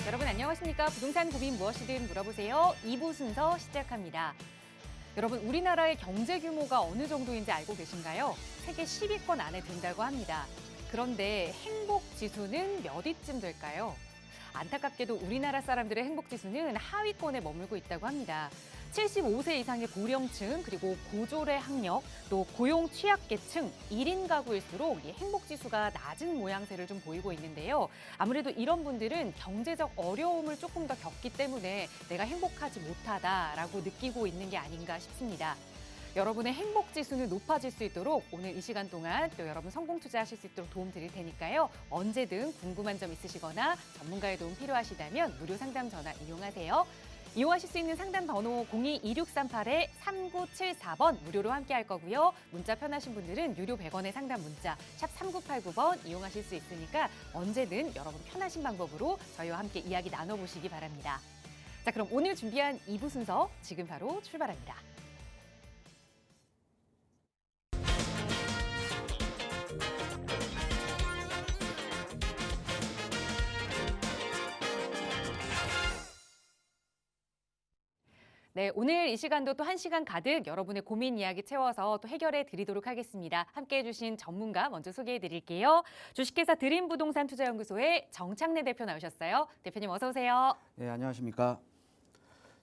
여러분 안녕하십니까? 부동산 고민 무엇이든 물어보세요. 2부 순서 시작합니다. 여러분 우리나라의 경제 규모가 어느 정도인지 알고 계신가요? 세계 10위권 안에 든다고 합니다. 그런데 행복 지수는 몇 위쯤 될까요? 안타깝게도 우리나라 사람들의 행복 지수는 하위권에 머물고 있다고 합니다. 75세 이상의 고령층, 그리고 고졸의 학력, 또 고용 취약계층, 1인 가구일수록 이 행복지수가 낮은 모양새를 좀 보이고 있는데요. 아무래도 이런 분들은 경제적 어려움을 조금 더 겪기 때문에 내가 행복하지 못하다라고 느끼고 있는 게 아닌가 싶습니다. 여러분의 행복지수는 높아질 수 있도록 오늘 이 시간 동안 또 여러분 성공 투자하실 수 있도록 도움 드릴 테니까요. 언제든 궁금한 점 있으시거나 전문가의 도움 필요하시다면 무료 상담 전화 이용하세요. 이용하실 수 있는 상담 번호 02-2638-3974번 무료로 함께할 거고요. 문자 편하신 분들은 유료 100원의 상담 문자 샵 3989번 이용하실 수 있으니까 언제든 여러분 편하신 방법으로 저희와 함께 이야기 나눠보시기 바랍니다. 자, 그럼 오늘 준비한 2부 순서 지금 바로 출발합니다. 네, 오늘 이 시간도 또 1시간 가득 여러분의 고민 이야기 채워서 또 해결해 드리도록 하겠습니다. 함께해 주신 전문가 먼저 소개해 드릴게요. 주식회사 드림부동산투자연구소의 정창래 대표 나오셨어요. 대표님 어서 오세요. 네, 안녕하십니까.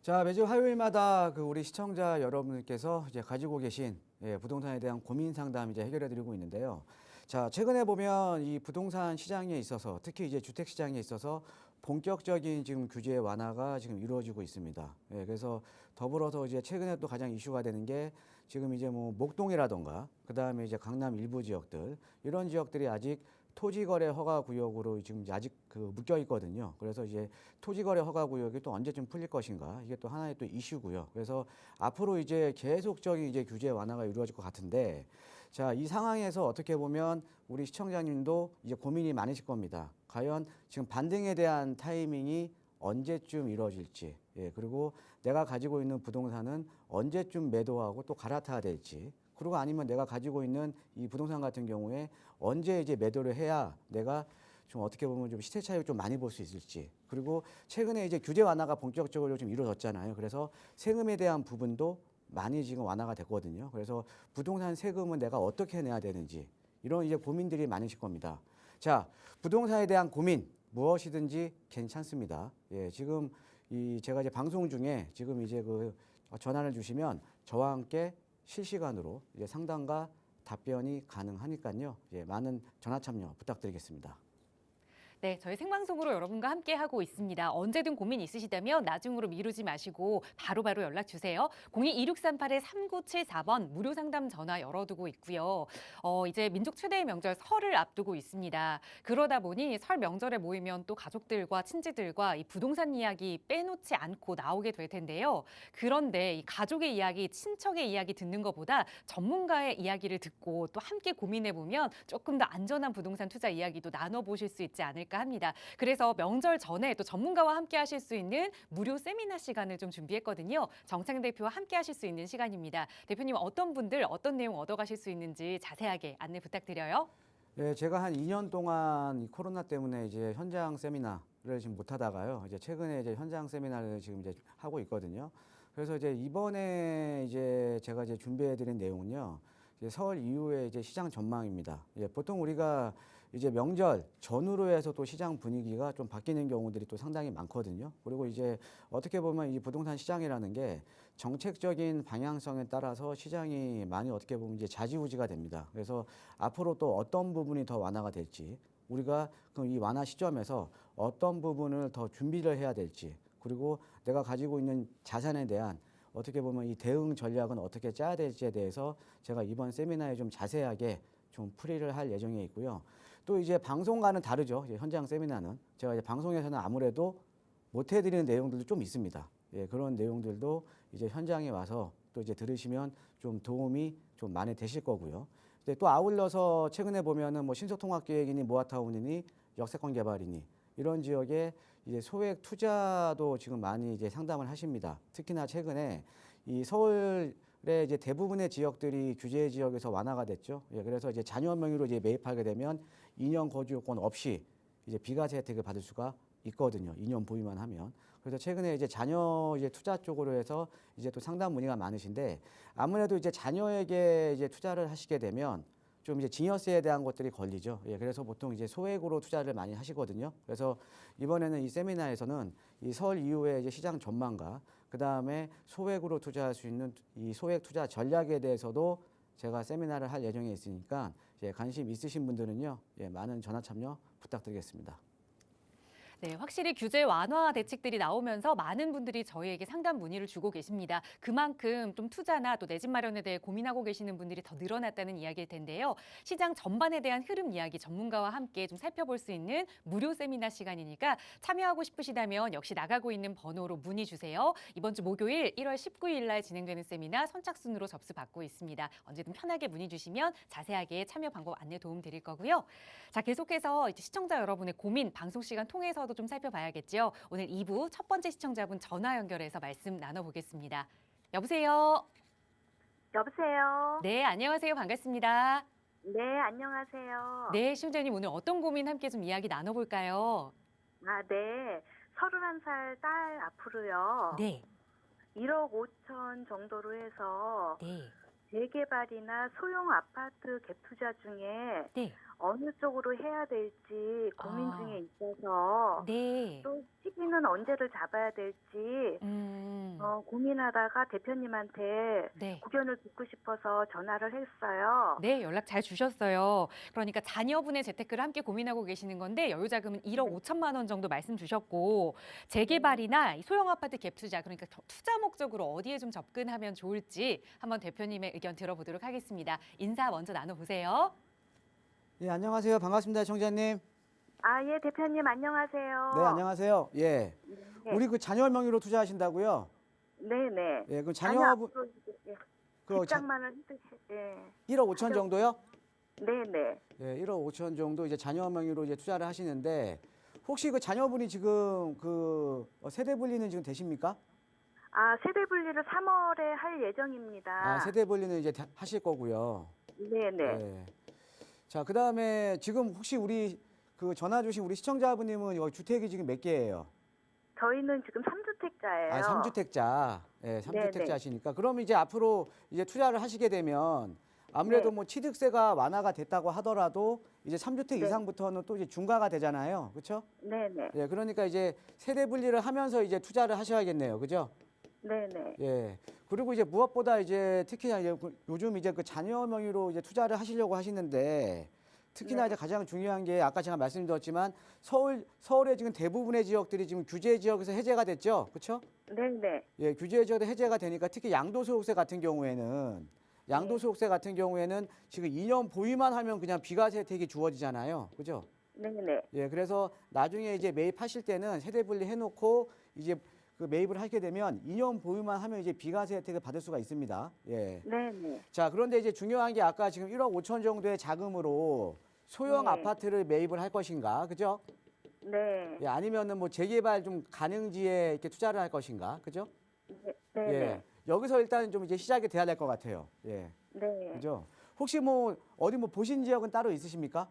자, 매주 화요일마다 우리 시청자 여러분들께서 이제 가지고 계신 부동산에 대한 고민 상담 이제 해결해 드리고 있는데요. 자, 최근에 보면 이 부동산 시장에 있어서 특히 이제 주택 시장에 있어서 본격적인 지금 규제 완화가 지금 이루어지고 있습니다. 그래서 더불어서 이제 최근에 또 가장 이슈가 되는 게 지금 이제 뭐 목동이라던가 그다음에 이제 강남 일부 지역들 이런 지역들이 아직 토지거래 허가 구역으로 지금 아직 묶여 있거든요. 그래서 이제 토지거래 허가 구역이 또 언제쯤 풀릴 것인가 이게 또 하나의 또 이슈고요. 그래서 앞으로 이제 계속적인 이제 규제 완화가 이루어질 것 같은데, 자, 이 상황에서 어떻게 보면 우리 시청자님도 이제 고민이 많으실 겁니다. 과연 지금 반등에 대한 타이밍이 언제쯤 이루어질지, 그리고 내가 가지고 있는 부동산은 언제쯤 매도하고 또 갈아타야 될지, 그리고 아니면 내가 가지고 있는 이 부동산 같은 경우에 언제 이제 매도를 해야 내가 좀 어떻게 보면 좀 시세 차익을 좀 많이 볼 수 있을지, 그리고 최근에 이제 규제 완화가 본격적으로 좀 이루어졌잖아요. 그래서 세금에 대한 부분도 많이 지금 완화가 됐거든요. 그래서 부동산 세금은 내가 어떻게 내야 되는지 이런 이제 고민들이 많으실 겁니다. 자, 부동산에 대한 고민 무엇이든지 괜찮습니다. 지금 제가 이제 방송 중에 지금 이제 전화를 주시면 저와 함께 실시간으로 이제 상담과 답변이 가능하니까요. 많은 전화 참여 부탁드리겠습니다. 네, 저희 생방송으로 여러분과 함께 하고 있습니다. 언제든 고민 있으시다면 나중으로 미루지 마시고 바로바로 연락 주세요. 02-2638-3974번 무료 상담 전화 열어두고 있고요. 이제 민족 최대의 명절 설을 앞두고 있습니다. 그러다 보니 설 명절에 모이면 또 가족들과 친지들과 이 부동산 이야기 빼놓지 않고 나오게 될 텐데요. 그런데 이 가족의 이야기, 친척의 이야기 듣는 것보다 전문가의 이야기를 듣고 또 함께 고민해 보면 조금 더 안전한 부동산 투자 이야기도 나눠보실 수 있지 않을까 합니다. 그래서 명절 전에 또 전문가와 함께 하실 수 있는 무료 세미나 시간을 좀 준비했거든요. 정창 대표와 함께 하실 수 있는 시간입니다. 대표님 어떤 분들 어떤 내용 얻어가실 수 있는지 자세하게 안내 부탁드려요. 네, 제가 한 2년 동안 이 코로나 때문에 이제 현장 세미나를 지금 못 하다가요. 이제 최근에 이제 현장 세미나를 지금 이제 하고 있거든요. 그래서 이제 이번에 이제 제가 이제 준비해드린 내용은요. 이제 설 이후에 이제 시장 전망입니다. 보통 우리가 이제 명절 전후로 해서 또 시장 분위기가 좀 바뀌는 경우들이 또 상당히 많거든요. 그리고 이제 어떻게 보면 이 부동산 시장이라는 게 정책적인 방향성에 따라서 시장이 많이 어떻게 보면 이제 좌지우지가 됩니다. 그래서 앞으로 또 어떤 부분이 더 완화가 될지, 우리가 그럼 이 완화 시점에서 어떤 부분을 더 준비를 해야 될지, 그리고 내가 가지고 있는 자산에 대한 어떻게 보면 이 대응 전략은 어떻게 짜야 될지에 대해서 제가 이번 세미나에 좀 자세하게 좀 풀이를 할 예정에 있고요. 또 이제 방송과는 다르죠. 이제 현장 세미나는 제가 이제 방송에서는 아무래도 못 해드리는 내용들도 좀 있습니다. 그런 내용들도 이제 현장에 와서 또 이제 들으시면 좀 도움이 좀 많이 되실 거고요. 근데 또 아울러서 최근에 보면은 뭐 신속통합계획이니 모아타운이니 역세권 개발이니 이런 지역에 이제 소액 투자도 지금 많이 이제 상담을 하십니다. 특히나 최근에 이 서울의 이제 대부분의 지역들이 규제 지역에서 완화가 됐죠. 그래서 이제 자녀 명의로 이제 매입하게 되면 2년 거주 요건 없이 이제 비과세 혜택을 받을 수가 있거든요. 2년 보유만 하면. 그래서 최근에 이제 자녀 이제 투자 쪽으로 해서 이제 또 상담 문의가 많으신데 아무래도 이제 자녀에게 이제 투자를 하시게 되면 좀 이제 증여세에 대한 것들이 걸리죠. 예, 그래서 보통 이제 소액으로 투자를 많이 하시거든요. 그래서 이번에는 이 세미나에서는 이 설 이후에 이제 시장 전망과 그 다음에 소액으로 투자할 수 있는 이 소액 투자 전략에 대해서도 제가 세미나를 할 예정에 있으니까 예, 관심 있으신 분들은요, 예, 많은 전화 참여 부탁드리겠습니다. 네, 확실히 규제 완화 대책들이 나오면서 많은 분들이 저희에게 상담 문의를 주고 계십니다. 그만큼 좀 투자나 또 내 집 마련에 대해 고민하고 계시는 분들이 더 늘어났다는 이야기일 텐데요. 시장 전반에 대한 흐름 이야기 전문가와 함께 좀 살펴볼 수 있는 무료 세미나 시간이니까 참여하고 싶으시다면 역시 나가고 있는 번호로 문의 주세요. 이번 주 목요일 1월 19일 날 진행되는 세미나 선착순으로 접수 받고 있습니다. 언제든 편하게 문의 주시면 자세하게 참여 방법 안내 도움 드릴 거고요. 자, 계속해서 이제 시청자 여러분의 고민 방송 시간 통해서도 좀 살펴봐야겠죠. 오늘 2부 첫 번째 시청자분 전화 연결해서 말씀 나눠보겠습니다. 여보세요. 여보세요. 네, 안녕하세요. 반갑습니다. 네, 안녕하세요. 네, 시청자님 오늘 어떤 고민 함께 좀 이야기 나눠볼까요? 아, 네. 31살 딸 앞으로요. 네, 1억 5천 정도로 해서 네, 재개발이나 소형 아파트 갭 투자 중에 네, 어느 쪽으로 해야 될지 고민 아. 중에 있어서 네. 또 시기는 언제를 잡아야 될지 고민하다가 대표님한테 네. 의견을 듣고 싶어서 전화를 했어요. 네, 연락 잘 주셨어요. 그러니까 자녀분의 재테크를 함께 고민하고 계시는 건데 여유 자금은 1억 5천만 원 정도 말씀 주셨고 재개발이나 이 소형 아파트 갭 투자 그러니까 투자 목적으로 어디에 좀 접근하면 좋을지 한번 대표님의 의견 들어보도록 하겠습니다. 인사 먼저 나눠보세요. 예, 안녕하세요. 반갑습니다, 청자님. 아, 예, 대표님 안녕하세요. 네, 안녕하세요. 예, 네. 우리 그 자녀 명의로 투자하신다고요? 네네. 예, 그 자녀 자녀분 앞으로 이제, 예, 그 직장만을 예. 1억 5천 정도요? 네네. 예, 1억 5천 정도 이제 자녀 명의로 이제 투자를 하시는데 혹시 그 자녀분이 지금 그 세대 분리는 지금 되십니까? 아, 세대 분리를 3월에 할 예정입니다. 아, 세대 분리는 이제 하실 거고요. 네네. 예. 자, 그다음에 지금 혹시 우리 그 전화 주신 우리 시청자분님은 여기 주택이 지금 몇 개예요? 저희는 지금 3주택자예요. 아, 3주택자. 예, 3주택자 네네. 하시니까 그럼 이제 앞으로 이제 투자를 하시게 되면 아무래도 네. 뭐 취득세가 완화가 됐다고 하더라도 이제 3주택 네. 이상부터는 또 이제 중과가 되잖아요. 그렇죠? 네네. 예, 그러니까 이제 세대 분리를 하면서 이제 투자를 하셔야겠네요. 그죠? 네네. 예. 그리고 이제 무엇보다 이제 특히나 이제 요즘 이제 그 자녀 명의로 이제 투자를 하시려고 하시는데 특히나 네. 이제 가장 중요한 게 아까 제가 말씀드렸지만 서울의 지금 대부분의 지역들이 지금 규제 지역에서 해제가 됐죠. 그렇죠? 네네. 예, 규제 지역도 해제가 되니까 특히 양도소득세 같은 경우에는 양도소득세 같은 경우에는 지금 2년 보유만 하면 그냥 비과세 혜택이 주어지잖아요. 그죠? 네네. 예, 그래서 나중에 이제 매입하실 때는 세대 분리 해놓고 이제 그 매입을 하게 되면 2년 보유만 하면 이제 비과세 혜택을 받을 수가 있습니다. 예. 네네. 자, 그런데 이제 중요한 게 아까 지금 1억 5천 정도의 자금으로 소형 네. 아파트를 매입을 할 것인가, 그죠? 네. 예, 아니면은 뭐 재개발 좀 가능지에 이렇게 투자를 할 것인가, 그죠? 네네. 예. 여기서 일단 좀 이제 시작이 돼야 될 것 같아요. 예. 네. 그죠? 혹시 뭐 어디 뭐 보신 지역은 따로 있으십니까?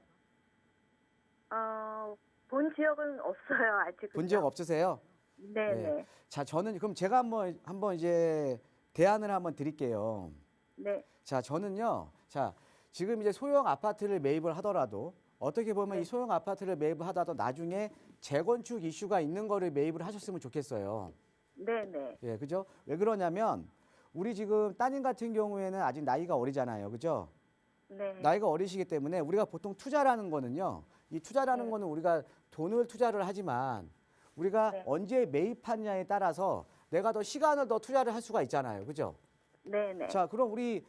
본 지역은 없어요, 아직은. 본 지역 없으세요? 네네. 자, 저는 그럼 제가 한번 이제 대안을 한번 드릴게요. 네. 자, 저는요. 자, 지금 이제 소형 아파트를 매입을 하더라도 어떻게 보면 네. 이 소형 아파트를 매입을 하더라도 나중에 재건축 이슈가 있는 거를 매입을 하셨으면 좋겠어요. 네네. 예, 그죠? 왜 그러냐면 우리 지금 따님 같은 경우에는 아직 나이가 어리잖아요. 그죠? 네. 나이가 어리시기 때문에 우리가 보통 투자라는 거는요. 이 투자라는 네. 거는 우리가 돈을 투자를 하지만 우리가 네. 언제 매입하느냐에 따라서 내가 더 시간을 더 투자를 할 수가 있잖아요. 그죠? 네네. 자, 그럼 우리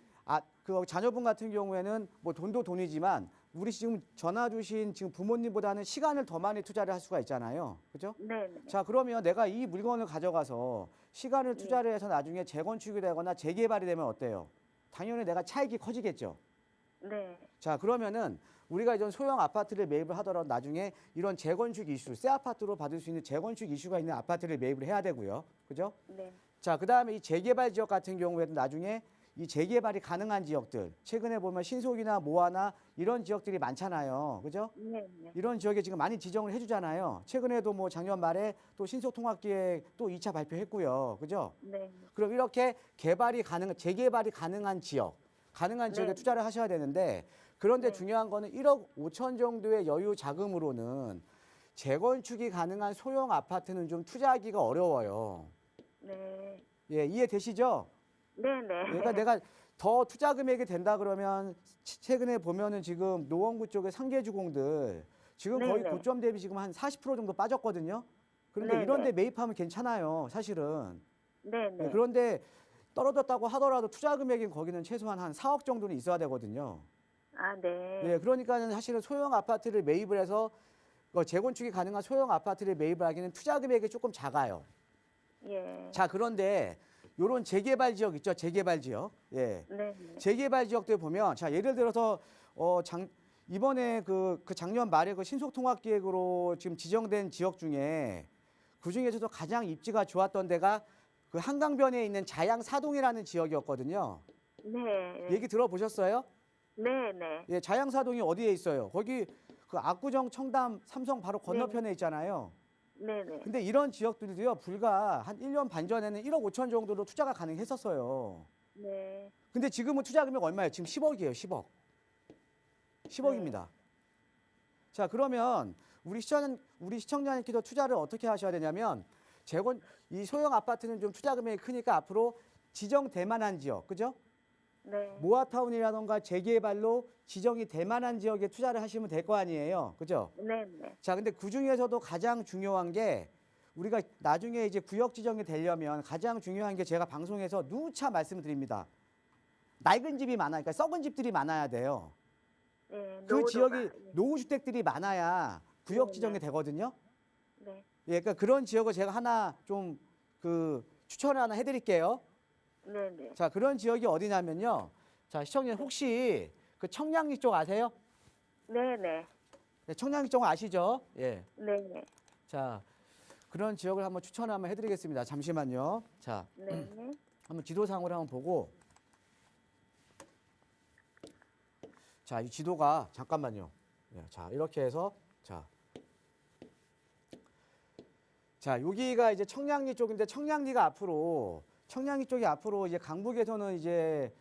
그 자녀분 같은 경우에는 뭐 돈도 돈이지만 우리 지금 전화 주신 지금 부모님보다는 시간을 더 많이 투자를 할 수가 있잖아요. 그죠? 네네. 자, 그러면 내가 이 물건을 가져가서 시간을 투자를 해서 나중에 재건축이 되거나 재개발이 되면 어때요? 당연히 내가 차익이 커지겠죠. 네. 자, 그러면은 우리가 이런 소형 아파트를 매입을 하더라도 나중에 이런 재건축 이슈, 새 아파트로 받을 수 있는 재건축 이슈가 있는 아파트를 매입을 해야 되고요. 그죠? 네. 자, 그다음에 이 재개발 지역 같은 경우에도 나중에 이 재개발이 가능한 지역들, 최근에 보면 신속이나 모아나 이런 지역들이 많잖아요. 그죠? 네, 네. 이런 지역에 지금 많이 지정을 해주잖아요. 최근에도 뭐 작년 말에 또 신속통합기획 또 2차 발표했고요. 그죠? 네. 그럼 이렇게 재개발이 가능한 지역에 네. 투자를 하셔야 되는데, 그런데 네. 중요한 거는 1억 5천 정도의 여유 자금으로는 재건축이 가능한 소형 아파트는 좀 투자하기가 어려워요. 네. 예, 이해되시죠? 네, 네. 그러니까 내가 더 투자 금액이 된다 그러면 최근에 보면은 지금 노원구 쪽의 상계주공들 지금 거의 네네. 고점 대비 지금 한 40% 정도 빠졌거든요. 그런데 네네. 이런 데 매입하면 괜찮아요, 사실은. 네, 네, 네. 그런데 떨어졌다고 하더라도 투자 금액이 거기는 최소한 한 4억 정도는 있어야 되거든요. 아, 네. 예, 그러니까는 사실은 소형 아파트를 매입을 해서 재건축이 가능한 소형 아파트를 매입을 하기는 투자 금액이 조금 작아요. 예. 자, 그런데 요런 재개발 지역 있죠? 재개발 지역. 예. 네, 네. 재개발 지역들 보면, 자, 예를 들어서 이번에 그 작년 말에 그 신속통합기획으로 지금 지정된 지역 중에 그 중에서도 가장 입지가 좋았던 데가 그 한강변에 있는 자양사동이라는 지역이었거든요. 네. 얘기 들어보셨어요? 네, 네. 예, 자양사동이 어디에 있어요? 거기 그 압구정, 청담, 삼성 바로 건너편에 있잖아요. 네, 네. 근데 이런 지역들도요, 불과 한 1년 반 전에는 1억 5천 정도로 투자가 가능했었어요. 네. 근데 지금은 투자 금액 얼마예요? 지금 10억이에요, 10억. 10억입니다. 자, 그러면 우리 시청자님께서 투자를 어떻게 하셔야 되냐면, 이 소형 아파트는 좀 투자 금액이 크니까 앞으로 지정될 만한 지역, 그죠? 네. 모아타운이라던가 재개발로 지정이 될 만한 지역에 투자를 하시면 될 거 아니에요, 그죠? 네, 네. 자, 근데 그 중에서도 가장 중요한 게, 우리가 나중에 이제 구역 지정이 되려면 가장 중요한 게, 제가 방송에서 누차 말씀드립니다. 낡은 집이 많아요. 그러니까 썩은 집들이 많아야 돼요. 네. 그 노후도가, 지역이 예. 노후주택들이 많아야 구역 네, 지정이 네. 되거든요. 네. 예, 그러니까 그런 지역을 제가 하나 좀 추천을 하나 해드릴게요. 네, 네. 자, 그런 지역이 어디냐면요. 자, 시청자 혹시 그 청량리 쪽 아세요? 네, 네. 네, 청량리 쪽 아시죠? 예. 네, 네. 자, 그런 지역을 한번 추천을 한번 해드리겠습니다. 잠시만요. 자, 네, 네. 한번 지도상으로 한번 보고. 자, 이 지도가 잠깐만요. 예, 자, 이렇게 해서 자, 여기가 이제 청량리 쪽인데, 청량리 쪽이 앞으로 이제 강북에서는 이제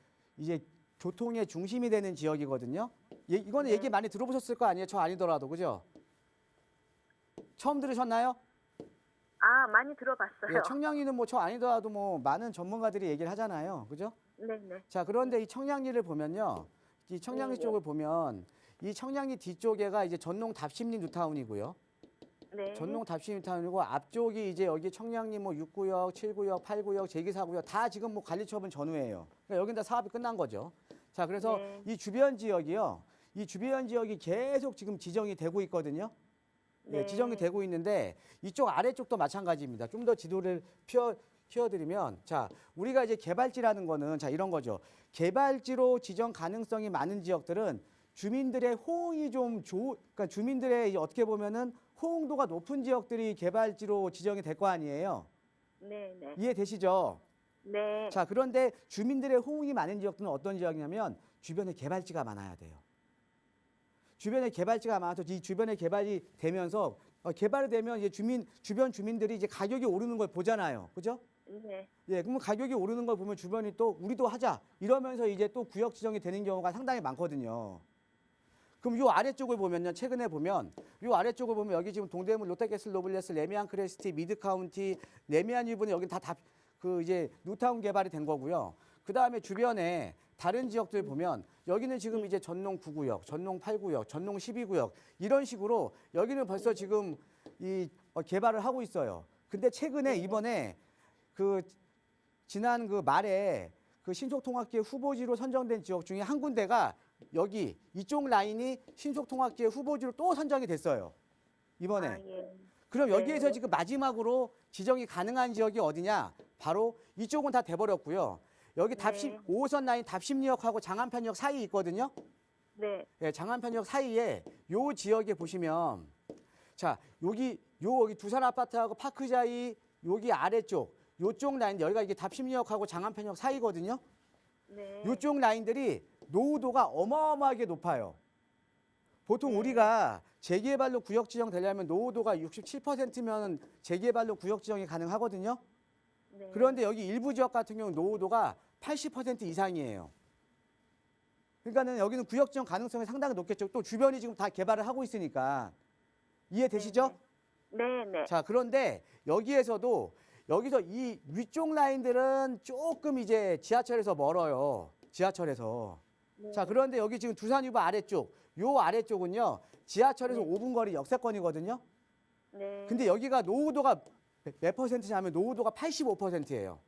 교통의 중심이 되는 지역이거든요. 이거는 네. 얘기 많이 들어보셨을 거 아니에요? 저 아니더라도, 그죠? 처음 들으셨나요? 아, 많이 들어봤어요. 예, 청량리는 뭐 저 아니더라도 뭐 많은 전문가들이 얘기를 하잖아요, 그죠? 네, 네. 자, 그런데 이 청량리를 보면요, 이 청량리 네. 쪽을 보면 이 청량리 뒤쪽에가 이제 전농 답심리 뉴타운이고요. 네. 전농 답심 뉴타운이고, 앞쪽이 이제 여기 청량리 뭐 6구역, 7구역, 8구역, 제2, 4구역 다 지금 뭐 관리처분 전후예요. 그러니까 여긴 다 사업이 끝난 거죠. 자, 그래서 네. 이 주변 지역이 계속 지금 지정이 되고 있거든요. 예, 네. 지정이 되고 있는데, 이쪽 아래쪽도 마찬가지입니다. 좀 더 지도를 피워드리면, 자, 우리가 이제 개발지라는 거는 자, 이런 거죠. 개발지로 지정 가능성이 많은 지역들은 주민들의 호응이 그러니까 주민들의 어떻게 보면은 호응도가 높은 지역들이 개발지로 지정이 될 거 아니에요. 네, 네. 이해되시죠? 네. 자, 그런데 주민들의 호응이 많은 지역들은 어떤 지역이냐면 주변에 개발지가 많아야 돼요. 주변에 개발지가 많아서 이 주변에 개발이 되면서 개발이 되면 이제 주변 주민들이 이제 가격이 오르는 걸 보잖아요. 그죠? 네. 예, 그러면 가격이 오르는 걸 보면 주변이 또 우리도 하자 이러면서 이제 또 구역 지정이 되는 경우가 상당히 많거든요. 그럼 요 아래쪽을 보면요, 최근에 보면 요 아래쪽을 보면 여기 지금 동대문, 롯데캐슬, 노블레스, 레미안 크레스티, 미드카운티, 레미안 유브는 여기 다 그 이제 뉴타운 개발이 된 거고요. 그 다음에 주변에 다른 지역들 보면 여기는 지금 이제 전농 9구역, 전농 8구역, 전농 12구역 이런 식으로 여기는 벌써 지금 개발을 하고 있어요. 근데 최근에 이번에 지난 말에 신속통합기획 후보지로 선정된 지역 중에 한 군데가 여기 이쪽 라인이 신속통합기획 후보지로 또 선정이 됐어요, 이번에. 아, 예. 그럼 여기에서 네. 지금 마지막으로 지정이 가능한 지역이 어디냐? 바로 이쪽은 다 돼버렸고요. 여기 네. 5호선 라인 답심리역하고 장안편역 사이 있거든요. 네. 예, 장안편역 사이에 요 지역에 보시면, 자, 여기 두산 아파트하고 파크자이 여기 아래쪽 요쪽 라인, 여기가 이게 답심리역하고 장안편역 사이거든요. 네. 이쪽 라인들이 노후도가 어마어마하게 높아요. 보통 네. 우리가 재개발로 구역 지정 되려면 노후도가 67%면 재개발로 구역 지정이 가능하거든요. 네. 그런데 여기 일부 지역 같은 경우 노후도가 80% 이상이에요. 그러니까는 여기는 구역 지정 가능성이 상당히 높겠죠. 또 주변이 지금 다 개발을 하고 있으니까. 이해되시죠? 네, 네. 자, 그런데 여기서 이 위쪽 라인들은 조금 이제 지하철에서 멀어요. 지하철에서. 네. 자, 그런데 여기 지금 두산유보 아래쪽, 요 아래쪽은요. 지하철에서 네. 5분 거리 역세권이거든요. 네. 근데 여기가 노후도가 몇 퍼센트냐면 노후도가 85%예요.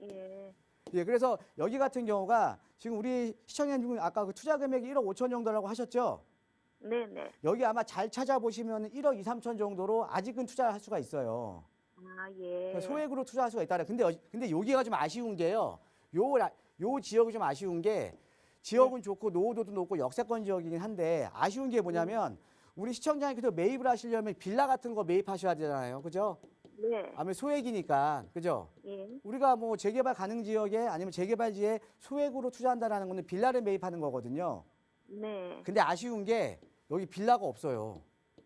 예. 예, 그래서 여기 같은 경우가 지금 우리 시청자님 아까 그 투자 금액이 1억 5천 정도라고 하셨죠? 네, 네. 여기 아마 잘 찾아보시면 1억 2, 3천 정도로 아직은 투자할 수가 있어요. 아, 예. 소액으로 투자할 수가 있다. 근데 여기가 좀 아쉬운 게요. 요 지역이 좀 아쉬운 게 지역은 좋고 노후도도 높고 역세권 지역이긴 한데 아쉬운 게 뭐냐면 우리 시청자님께서 매입을 하시려면 빌라 같은 거 매입하셔야 되잖아요. 그죠? 네. 아무래도 소액이니까. 그죠? 예. 우리가 뭐 재개발 가능 지역에 아니면 재개발지에 소액으로 투자한다라는 거는 빌라를 매입하는 거거든요. 네. 근데 아쉬운 게 여기 빌라가 없어요.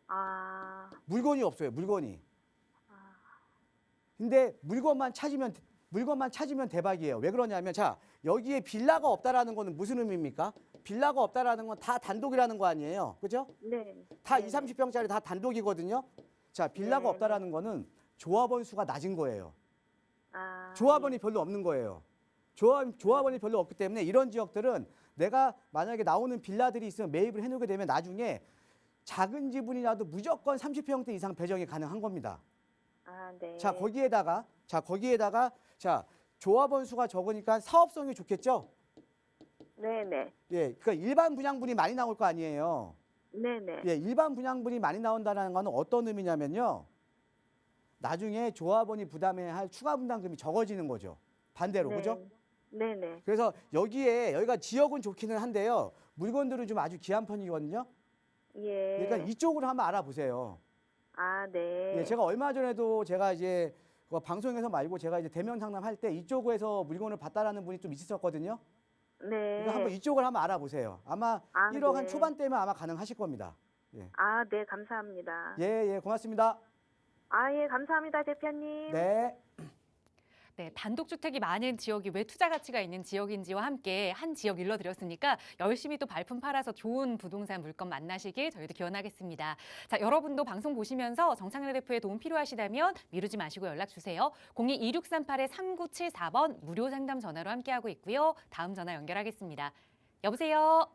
아. 물건이 없어요. 물건이. 아. 근데 물건만 찾으면 대박이에요. 왜 그러냐면 자, 여기에 빌라가 없다라는 거는 무슨 의미입니까? 빌라가 없다라는 건 다 단독이라는 거 아니에요. 그죠? 네. 다 네. 20, 30평짜리 다 단독이거든요. 자, 빌라가 네. 없다라는 거는 조합원 수가 낮은 거예요. 아. 조합원이 별로 없는 거예요. 조합원이 별로 없기 때문에 이런 지역들은 내가 만약에 나오는 빌라들이 있으면 매입을 해놓게 되면 나중에 작은 지분이라도 무조건 30평대 이상 배정이 가능한 겁니다. 아, 네. 자, 거기에다가 조합원 수가 적으니까 사업성이 좋겠죠? 네, 네. 예, 그러니까 일반 분양분이 많이 나올 거 아니에요. 네, 네. 예, 일반 분양분이 많이 나온다는 건 어떤 의미냐면요. 나중에 조합원이 부담해야 할 추가 분담금이 적어지는 거죠. 반대로, 네. 그죠? 네, 네. 그래서 여기가 지역은 좋기는 한데요. 물건들은 좀 아주 귀한 편이거든요. 예. 그러니까 이쪽으로 한번 알아보세요. 아, 네. 예, 제가 얼마 전에도 제가 이제 그 방송에서 말고 제가 이제 대면 상담할 때 이쪽에서 물건을 봤다라는 분이 좀 있었거든요. 네. 그러니까 한번 이쪽을 한번 알아보세요. 아마 아, 1억 한 네. 초반대면 아마 가능하실 겁니다. 예, 아, 네, 감사합니다. 예, 고맙습니다. 아, 예, 감사합니다, 대표님. 네. 네, 단독주택이 많은 지역이 왜 투자 가치가 있는 지역인지와 함께 한 지역 일러드렸으니까 열심히 또 발품 팔아서 좋은 부동산 물건 만나시길 저희도 기원하겠습니다. 자, 여러분도 방송 보시면서 정창래 대표의 도움 필요하시다면 미루지 마시고 연락 주세요. 02-2638-3974번 무료 상담 전화로 함께하고 있고요. 다음 전화 연결하겠습니다. 여보세요?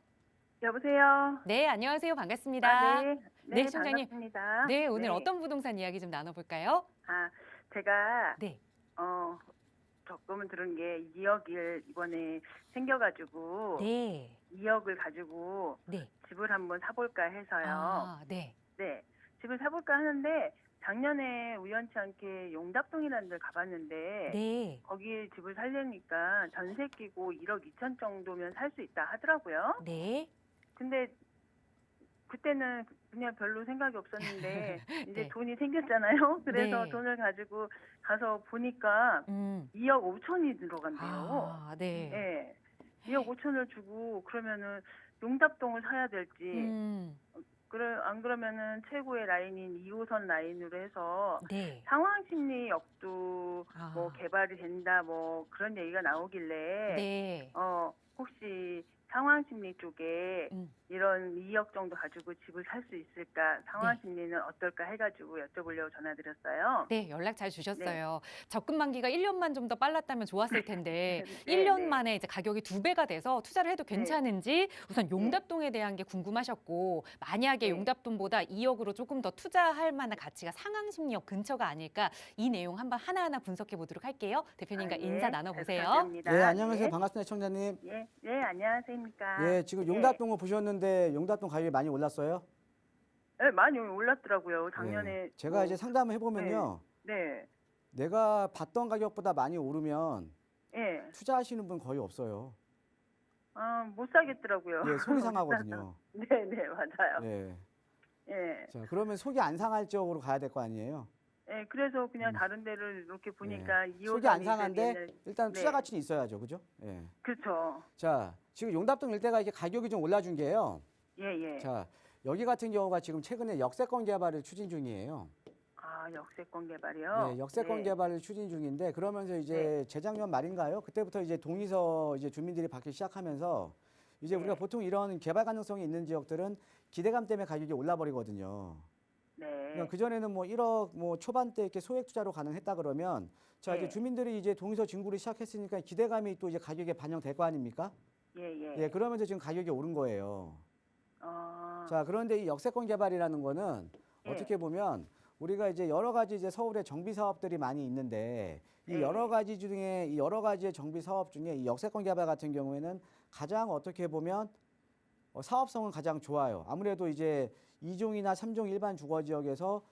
여보세요? 네, 안녕하세요. 반갑습니다. 아, 네. 네, 시청자님. 반갑습니다. 네, 오늘 네. 어떤 부동산 이야기 좀 나눠볼까요? 아, 제가 네. 조금은 들은 게 2억을 이번에 생겨가지고 네. 2억을 가지고 네. 집을 한번 사볼까 해서요. 아, 네. 네, 집을 사볼까 하는데 작년에 우연치 않게 용답동이라는 데를 가봤는데 네. 거기 집을 살려니까 전세 끼고 1억 2천 정도면 살 수 있다 하더라고요. 네. 근데 그때는 그냥 별로 생각이 없었는데 이제 네. 돈이 생겼잖아요. 그래서 네. 돈을 가지고 가서 보니까 2억 5천이 들어간대요. 아, 네. 네. 2억 5천을 주고 그러면은 용답동을 사야 될지 안 그러면은 최고의 라인인 2호선 라인으로 해서 네. 상황심리역도 아. 뭐 개발이 된다 뭐 그런 얘기가 나오길래 네. 혹시 상황심리 쪽에 이런 2억 정도 가지고 집을 살 수 있을까? 상황심리는 어떨까 해가지고 여쭤보려고 전화드렸어요. 네, 연락 잘 주셨어요. 접근 만기가 1년만 좀 더 빨랐다면 좋았을 텐데 네, 1년 네. 만에 이제 가격이 2배가 돼서 투자를 해도 괜찮은지 우선 용답동에 대한 게 궁금하셨고 만약에 네. 용답동보다 2억으로 조금 더 투자할 만한 가치가 상황심리역 근처가 아닐까 이 내용 한번 하나하나 분석해 보도록 할게요. 대표님과 아, 예. 인사 나눠보세요. 감사합니다. 예, 안녕하세요. 예. 반갑습니다, 청자님. 예, 네, 안녕하십니까. 예, 지금 용답동을 보셨는데 용답동 가격이 많이 올랐어요? 네, 많이 올랐더라고요. 작년에. 예, 제가 뭐, 이제 상담을 해보면요. 네. 내가 봤던 가격보다 많이 오르면 예. 투자하시는 분 거의 없어요. 못 사겠더라고요. 예, 속이 상하거든요. 네, 네, 맞아요. 예. 예. 자, 그러면 속이 안 상할 쪽으로 가야 될 거 아니에요? 예, 그래서 그냥 음. 다른 데를 이렇게 보니까 예. 2호선이 속이 안 상한데 일단 투자 네. 가치는 있어야죠, 그죠? 예. 그렇죠. 자, 지금 용답동 일대가 이게 가격이 좀 올라준 게요. 예, 예. 자, 여기 같은 경우가 지금 최근에 역세권 개발을 추진 중이에요. 아, 역세권 개발이요? 예, 역세권 네. 개발을 추진 중인데 그러면서 이제 재작년 말인가요? 그때부터 이제 동의서 이제 주민들이 받기 시작하면서 이제 네. 우리가 보통 이런 개발 가능성이 있는 지역들은 기대감 때문에 가격이 올라 버리거든요. 네. 그러니까 그전에는 뭐 1억 뭐 초반대 이렇게 소액 투자로 가능했다 그러면 자, 이제 네. 주민들이 이제 동의서 진구를 시작했으니까 기대감이 또 이제 가격에 반영될 거 아닙니까? 예, 예. 예, 그러면서 지금 가격이 오른 거예요. 어, 자, 그런데 이 역세권 개발이라는 거는 예. 어떻게 보면 우리가 이제 여러 가지 이제 서울에 정비 사업들이 많이 있는데 이 예. 여러 가지 중에 이 여러 가지의 정비 사업 중에 이 역세권 개발 같은 경우에는 가장 어떻게 보면 사업성은 가장 좋아요. 아무래도 이제 2종이나 3종 일반 주거 지역에서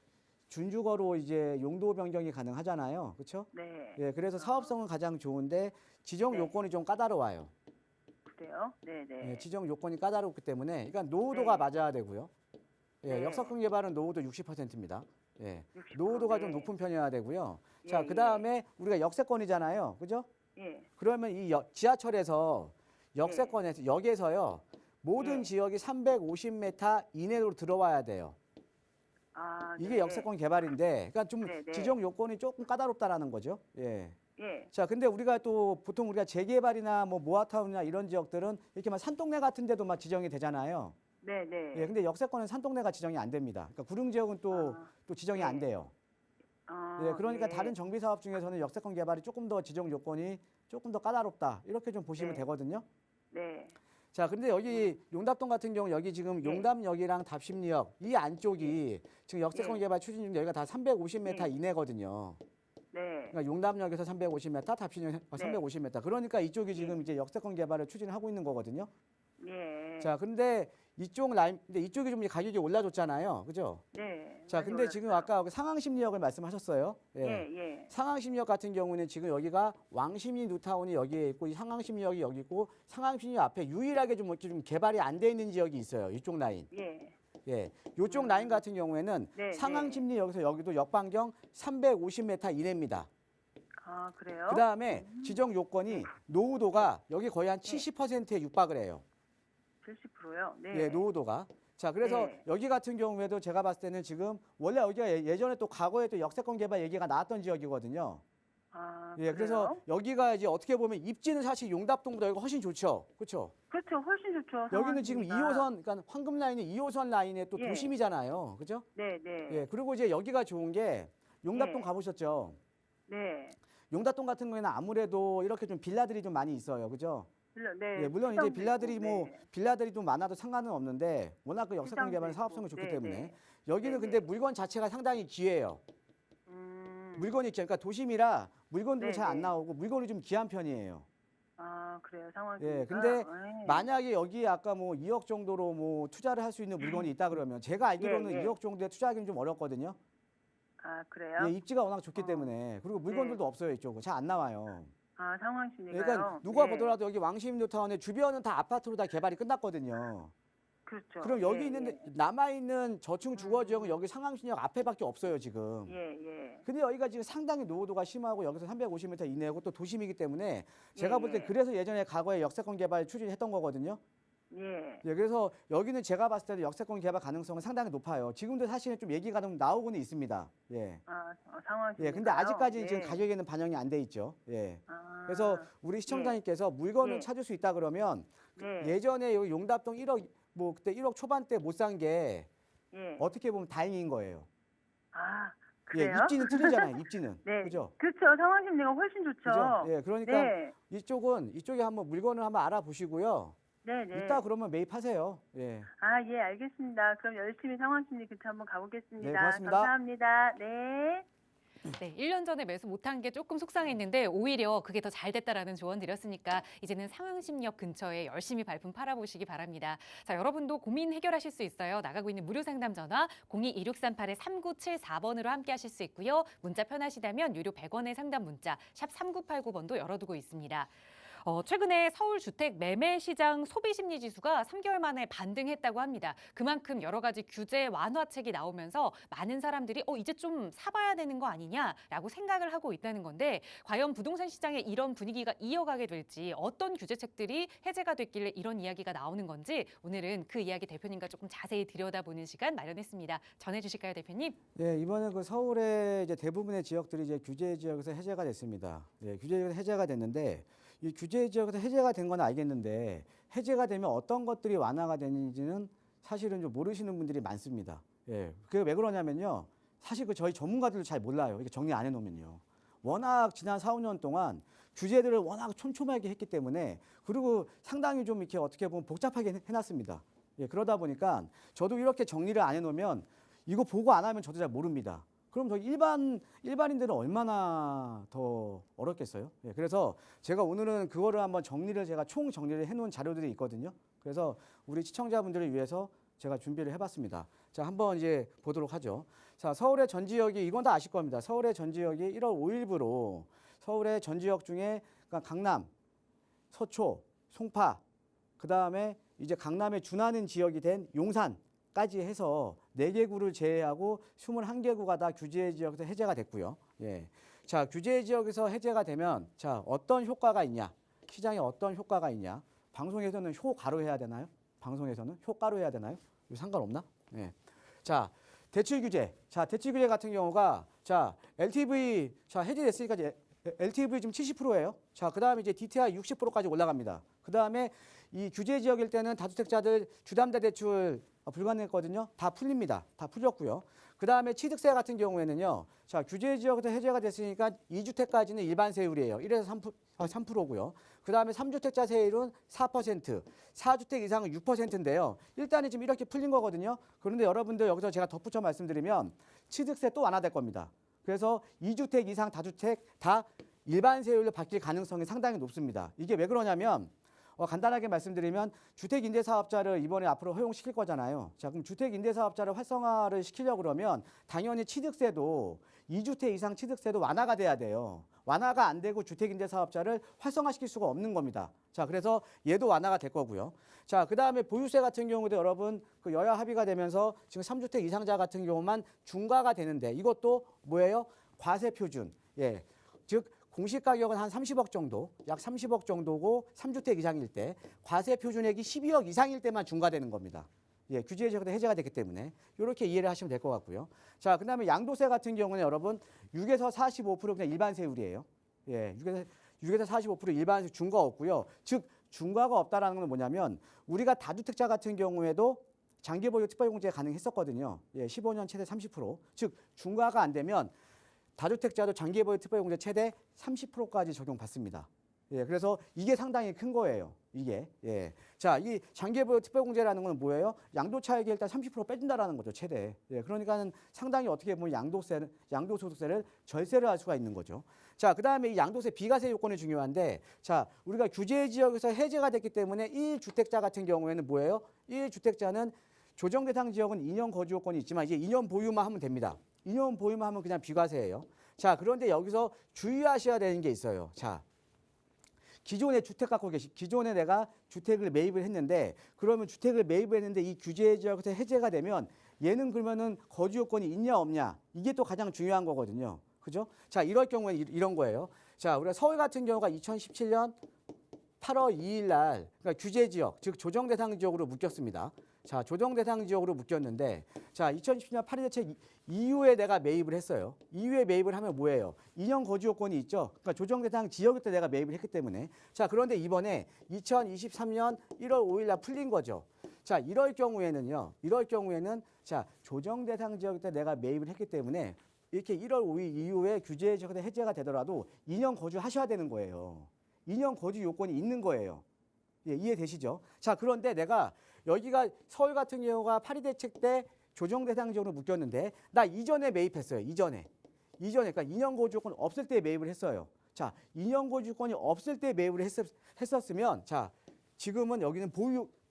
준주거로 이제 용도 변경이 가능하잖아요. 그렇죠? 네. 예, 그래서 사업성은 가장 좋은데 지정 네. 요건이 좀 까다로워요. 그래요? 네, 네. 예, 지정 요건이 까다롭기 때문에 그러니까 노후도가 네. 맞아야 되고요. 예, 네. 역세권 개발은 노후도 60%입니다. 예. 60%, 노후도가 네. 좀 높은 편이어야 되고요. 예, 자, 그다음에 우리가 역세권이잖아요. 그죠? 예. 그러면 이 지하철에서 역세권에서 역에서요. 모든 예. 지역이 350m 이내로 들어와야 돼요. 아, 이게 네. 역세권 개발인데 그러니까 좀 네, 네. 지정 요건이 조금 까다롭다라는 거죠. 예. 예. 자, 근데 우리가 또 보통 우리가 재개발이나 뭐 모아타운이나 이런 지역들은 이렇게 막 산동네 같은 데도 막 지정이 되잖아요. 네, 네. 예, 근데 역세권은 산동네가 지정이 안 됩니다. 그러니까 구릉 지역은 또 지정이 네. 안 돼요. 아, 예, 그러니까 예. 다른 정비 사업 중에서는 역세권 개발이 조금 더 지정 요건이 조금 더 까다롭다. 이렇게 좀 보시면 네. 되거든요. 네. 자, 근데 여기 용답동 같은 경우 여기 지금 예. 용담역이랑 답심리역 이 안쪽이 지금 역세권 예. 개발 추진 중 여기가 다 350m 예. 이내거든요. 네. 그러니까 용담역에서 350m, 답심역 350m. 그러니까 이쪽이 지금 이제 역세권 개발을 추진하고 있는 거거든요. 예. 자, 근데 이쪽 라인, 근데 이쪽이 좀 이제 가격이 올라줬잖아요. 그죠? 네. 자, 근데 지금 아까 상항심리역을 말씀하셨어요. 예, 예. 상항심리역 같은 경우는 지금 여기가 왕십리 뉴타운이 여기에 있고 이 상항심리역이 여기 있고 상항심리역 앞에 유일하게 좀 개발이 안 돼 있는 지역이 있어요. 이쪽 라인. 예. 예. 요쪽 라인 같은 경우에는 네, 상항심리 여기서 여기도 역반경 350m 이내입니다. 아, 그래요? 그다음에 지정 요건이 노후도가 여기 거의 한 70%에 육박을 해요. 70%요? 네. 예, 노후도가. 자, 그래서 네. 여기 같은 경우에도 제가 봤을 때는 지금 원래 여기가 예전에 또 과거에 또 역세권 개발 얘기가 나왔던 지역이거든요. 아, 예, 그래서 그래요? 여기가 이제 어떻게 보면 입지는 사실 용답동보다 여기가 훨씬 좋죠. 그렇죠? 그렇죠. 훨씬 좋죠. 여기는 지금 상황이니까. 2호선, 그러니까 황금 라인이 2호선 라인의 또 예. 도심이잖아요. 그죠? 네, 네. 예, 그리고 이제 여기가 좋은 게 용답동 예. 가보셨죠? 네. 용답동 같은 경우에는 아무래도 이렇게 좀 빌라들이 좀 많이 있어요. 그죠? 네. 예, 물론 이제 시장도 빌라들이 있고, 뭐 네. 빌라들이 좀 많아도 상관은 없는데 워낙 그 역세권 시장도 개발 있고. 사업성이 좋기 네, 때문에 네. 여기는 네, 근데 네. 물건 자체가 상당히 귀해요. 물건이 그러니까 도심이라 물건들이 네, 잘 안 네. 나오고 물건이 좀 귀한 편이에요. 아, 그래요. 상황이. 예, 근데 만약에 여기 아까 뭐 2억 정도로 뭐 투자를 할 수 있는 물건이 있다 그러면 제가 알기로는 예. 2억 정도에 투자하기는 좀 어렵거든요. 아, 그래요? 예, 입지가 워낙 좋기 어. 때문에 그리고 물건들도 없어요 이쪽은 잘 안 나와요. 아, 상황심리가요? 그러니까 누가 예. 보더라도 여기 왕십리뉴타운의 주변은 다 아파트로 다 개발이 끝났거든요. 그렇죠. 그럼 여기 예, 있는데 남아 있는 저층 주거 지역은 음. 여기 상암시역 앞에밖에 없어요 지금. 예, 예. 근데 여기가 지금 상당히 노후도가 심하고 여기서 350m 이내고 또 도심이기 때문에 제가 볼 때 예. 그래서 예전에 과거에 역세권 개발 추진했던 거거든요. 예. 예, 그래서 여기는 제가 봤을 때도 역세권 개발 가능성은 상당히 높아요. 지금도 사실은 좀 얘기가 좀 나오고는 있습니다. 예. 아, 상황심리. 예, 근데 아직까지는 지금 가격에는 반영이 안 돼 있죠. 예. 아, 그래서 우리 시청자님께서 물건을 예. 찾을 수 있다 그러면 네. 예전에 여기 용답동 1억 뭐 그때 1억 초반대 못 산 게 예. 어떻게 보면 다행인 거예요. 아, 예, 그래요? 입지는 틀리잖아요. 입지는. 네. 그죠? 그렇죠. 상황심리가 훨씬 좋죠. 그죠? 예, 그러니까 네. 이쪽에 한번 물건을 한번 알아보시고요. 네, 네. 이따 그러면 매입하세요. 예. 아, 예, 알겠습니다. 그럼 열심히 상황심리 근처 한번 가보겠습니다. 네, 고맙습니다. 감사합니다. 네. 네, 1년 전에 매수 못한 게 조금 속상했는데 오히려 그게 더 잘 됐다라는 조언 드렸으니까 이제는 상항심역 근처에 열심히 발품 팔아보시기 바랍니다. 자, 여러분도 고민 해결하실 수 있어요. 나가고 있는 무료 상담 전화 02-2638-3974번으로 함께 하실 수 있고요. 문자 편하시다면 유료 100원의 상담 문자 샵 3989번도 열어두고 있습니다. 최근에 서울 주택 매매 시장 소비 심리 지수가 3개월 만에 반등했다고 합니다. 그만큼 여러 가지 규제 완화책이 나오면서 많은 사람들이 이제 좀 사봐야 되는 거 아니냐라고 생각을 하고 있다는 건데 과연 부동산 시장에 이런 분위기가 이어가게 될지 어떤 규제책들이 해제가 됐길래 이런 이야기가 나오는 건지 오늘은 그 이야기 대표님과 조금 자세히 들여다보는 시간 마련했습니다. 전해주실까요, 대표님? 예, 이번에 그 서울의 이제 대부분의 지역들이 이제 규제 지역에서 해제가 됐습니다. 예, 규제 지역에서 해제가 됐는데 이 규제 지역에서 해제가 된 건 알겠는데 해제가 되면 어떤 것들이 완화가 되는지는 사실은 좀 모르시는 분들이 많습니다. 예, 그게 왜 그러냐면요. 사실 그 저희 전문가들도 잘 몰라요. 이렇게 정리 안 해놓으면요. 워낙 지난 4, 5년 동안 규제들을 워낙 촘촘하게 했기 때문에 그리고 상당히 좀 이렇게 어떻게 보면 복잡하게 해놨습니다. 예, 그러다 보니까 저도 이렇게 정리를 안 해놓으면 이거 보고 안 하면 저도 잘 모릅니다. 그럼 저 일반인들은 얼마나 더 어렵겠어요? 예, 그래서 제가 오늘은 그거를 한번 제가 총 정리를 해놓은 자료들이 있거든요. 그래서 우리 시청자분들을 위해서 제가 준비를 해봤습니다. 자, 한번 이제 보도록 하죠. 자, 서울의 전 지역이 이건 다 아실 겁니다. 서울의 전 지역이 1월 5일부로 서울의 전 지역 중에 그러니까 강남, 서초, 송파, 그 다음에 이제 강남에 준하는 지역이 된 용산까지 해서 4개구를 제외하고 21개구가 다 규제 지역에서 해제가 됐고요. 예. 자, 규제 지역에서 해제가 되면 자, 어떤 효과가 있냐? 시장에 어떤 효과가 있냐? 방송에서는 효과로 해야 되나요? 방송에서는 효과로 해야 되나요? 이거 상관없나? 예. 자, 대출 규제. 자, 대출 규제 같은 경우가 자, LTV 자, 해제됐으니까 이제 LTV 지금 70%예요. 자, 그다음에 이제 DTI 60%까지 올라갑니다. 그다음에 이 규제 지역일 때는 다주택자들 주담대 대출 불가능했거든요. 다 풀립니다. 다 풀렸고요. 그다음에 취득세 같은 경우에는요. 자, 규제 지역에서 해제가 됐으니까 2주택까지는 일반 세율이에요. 1에서 3%고요. 그다음에 3주택자 세율은 4%, 4주택 이상은 6%인데요. 일단은 지금 이렇게 풀린 거거든요. 그런데 여러분들 여기서 제가 덧붙여 말씀드리면 취득세 또 완화될 겁니다. 그래서 2주택 이상 다주택 다 일반 세율로 바뀔 가능성이 상당히 높습니다. 이게 왜 그러냐면 간단하게 말씀드리면 주택임대사업자를 이번에 앞으로 허용시킬 거잖아요. 자, 그럼 주택임대사업자를 활성화를 시키려고 그러면 당연히 취득세도 2주택 이상 취득세도 완화가 돼야 돼요. 완화가 안 되고 주택임대사업자를 활성화시킬 수가 없는 겁니다. 자, 그래서 얘도 완화가 될 거고요. 자, 그 다음에 보유세 같은 경우도 여러분 그 여야 합의가 되면서 지금 3주택 이상자 같은 경우만 중과가 되는데 이것도 뭐예요? 과세 표준. 예, 즉 공시 가격은 한 30억 정도, 약 30억 정도고 3주택 이상일 때 과세 표준액이 12억 이상일 때만 중과되는 겁니다. 예, 규제 지역에서 해제가 됐기 때문에 이렇게 이해를 하시면 될 것 같고요. 자, 그다음에 양도세 같은 경우는 여러분 6에서 45% 그냥 일반 세율이에요. 예, 6에서 45% 일반 세율 중과 없고요. 즉 중과가 없다라는 건 뭐냐면 우리가 다주택자 같은 경우에도 장기 보유 특별공제 가능했었거든요. 예, 15년 최대 30%. 즉 중과가 안 되면 다주택자도 장기 보유 특별공제 최대 30%까지 적용받습니다. 예, 그래서 이게 상당히 큰 거예요. 이게. 예. 자, 이 장기 보유 특별공제라는 건 뭐예요? 양도 차익이 일단 30% 빼준다라는 거죠, 최대. 예, 그러니까는 상당히 어떻게 보면 양도소득세를 절세를 할 수가 있는 거죠. 자, 그다음에 이 양도세 비과세 요건이 중요한데, 자, 우리가 규제 지역에서 해제가 됐기 때문에 1주택자 같은 경우에는 뭐예요? 1주택자는 조정 대상 지역은 2년 거주 요건이 있지만 이제 2년 보유만 하면 됩니다. 2년 보유만 하면 그냥 비과세예요. 자, 그런데 여기서 주의하셔야 되는 게 있어요. 자, 기존에 기존에 내가 주택을 매입을 했는데 그러면 주택을 매입을 했는데 이 규제 지역에서 해제가 되면 얘는 그러면은 거주 요건이 있냐 없냐 이게 또 가장 중요한 거거든요. 그죠? 자, 이럴 경우에는 이런 거예요. 자, 우리가 서울 같은 경우가 2017년 8월 2일 날 그러니까 규제 지역, 즉 조정 대상 지역으로 묶였습니다. 자, 조정 대상 지역으로 묶였는데 자, 2017년 8일 대책 이후에 내가 매입을 했어요. 이후에 매입을 하면 뭐예요? 2년 거주 요건이 있죠. 그러니까 조정 대상 지역일 때 내가 매입을 했기 때문에. 자, 그런데 이번에 2023년 1월 5일 날 풀린 거죠. 자, 이럴 경우에는 자, 조정 대상 지역일 때 내가 매입을 했기 때문에 이렇게 1월 5일 이후에 규제 지역에서 해제가 되더라도 2년 거주하셔야 되는 거예요. 2년 거주 요건이 있는 거예요. 예, 이해되시죠? 자, 그런데 내가 여기가 서울 같은 경우가 파리 대책 때 조정 대상 지역으로 묶였는데 나 이전에 매입했어요. 이전에 그러니까 2년 거주 요건 없을 때 매입을 했어요. 자, 2년 거주 요건이 없을 때 매입을 했었으면 자, 지금은 여기는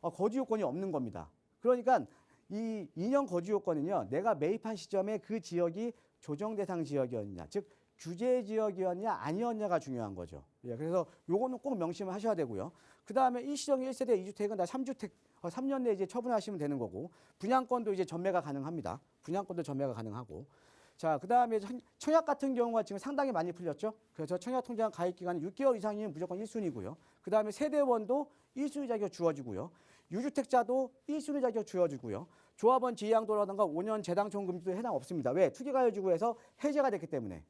거주 요건이 없는 겁니다. 그러니까 이 2년 거주 요건은요. 내가 매입한 시점에 그 지역이 조정 대상 지역이었느냐, 즉 규제 지역이었냐 아니었냐가 중요한 거죠. 예, 그래서 요거는 꼭 명심을 하셔야 되고요. 그 다음에 일시적 1세대 2주택은 다 3년 내에 이제 처분하시면 되는 거고, 분양권도 이제 전매가 가능합니다. 분양권도 전매가 가능하고. 자, 그 다음에 청약 같은 경우가 지금 상당히 많이 풀렸죠. 그래서 청약 통장 가입 기간은 6개월 이상이면 무조건 1순위고요. 그 다음에 세대원도 1순위 자격 주어지고요. 유주택자도 1순위 자격 주어지고요. 조합원 지휘양도라든가 5년 재당첨 금지도 해당 없습니다. 왜? 투기가열지구에서 해제가 됐기 때문에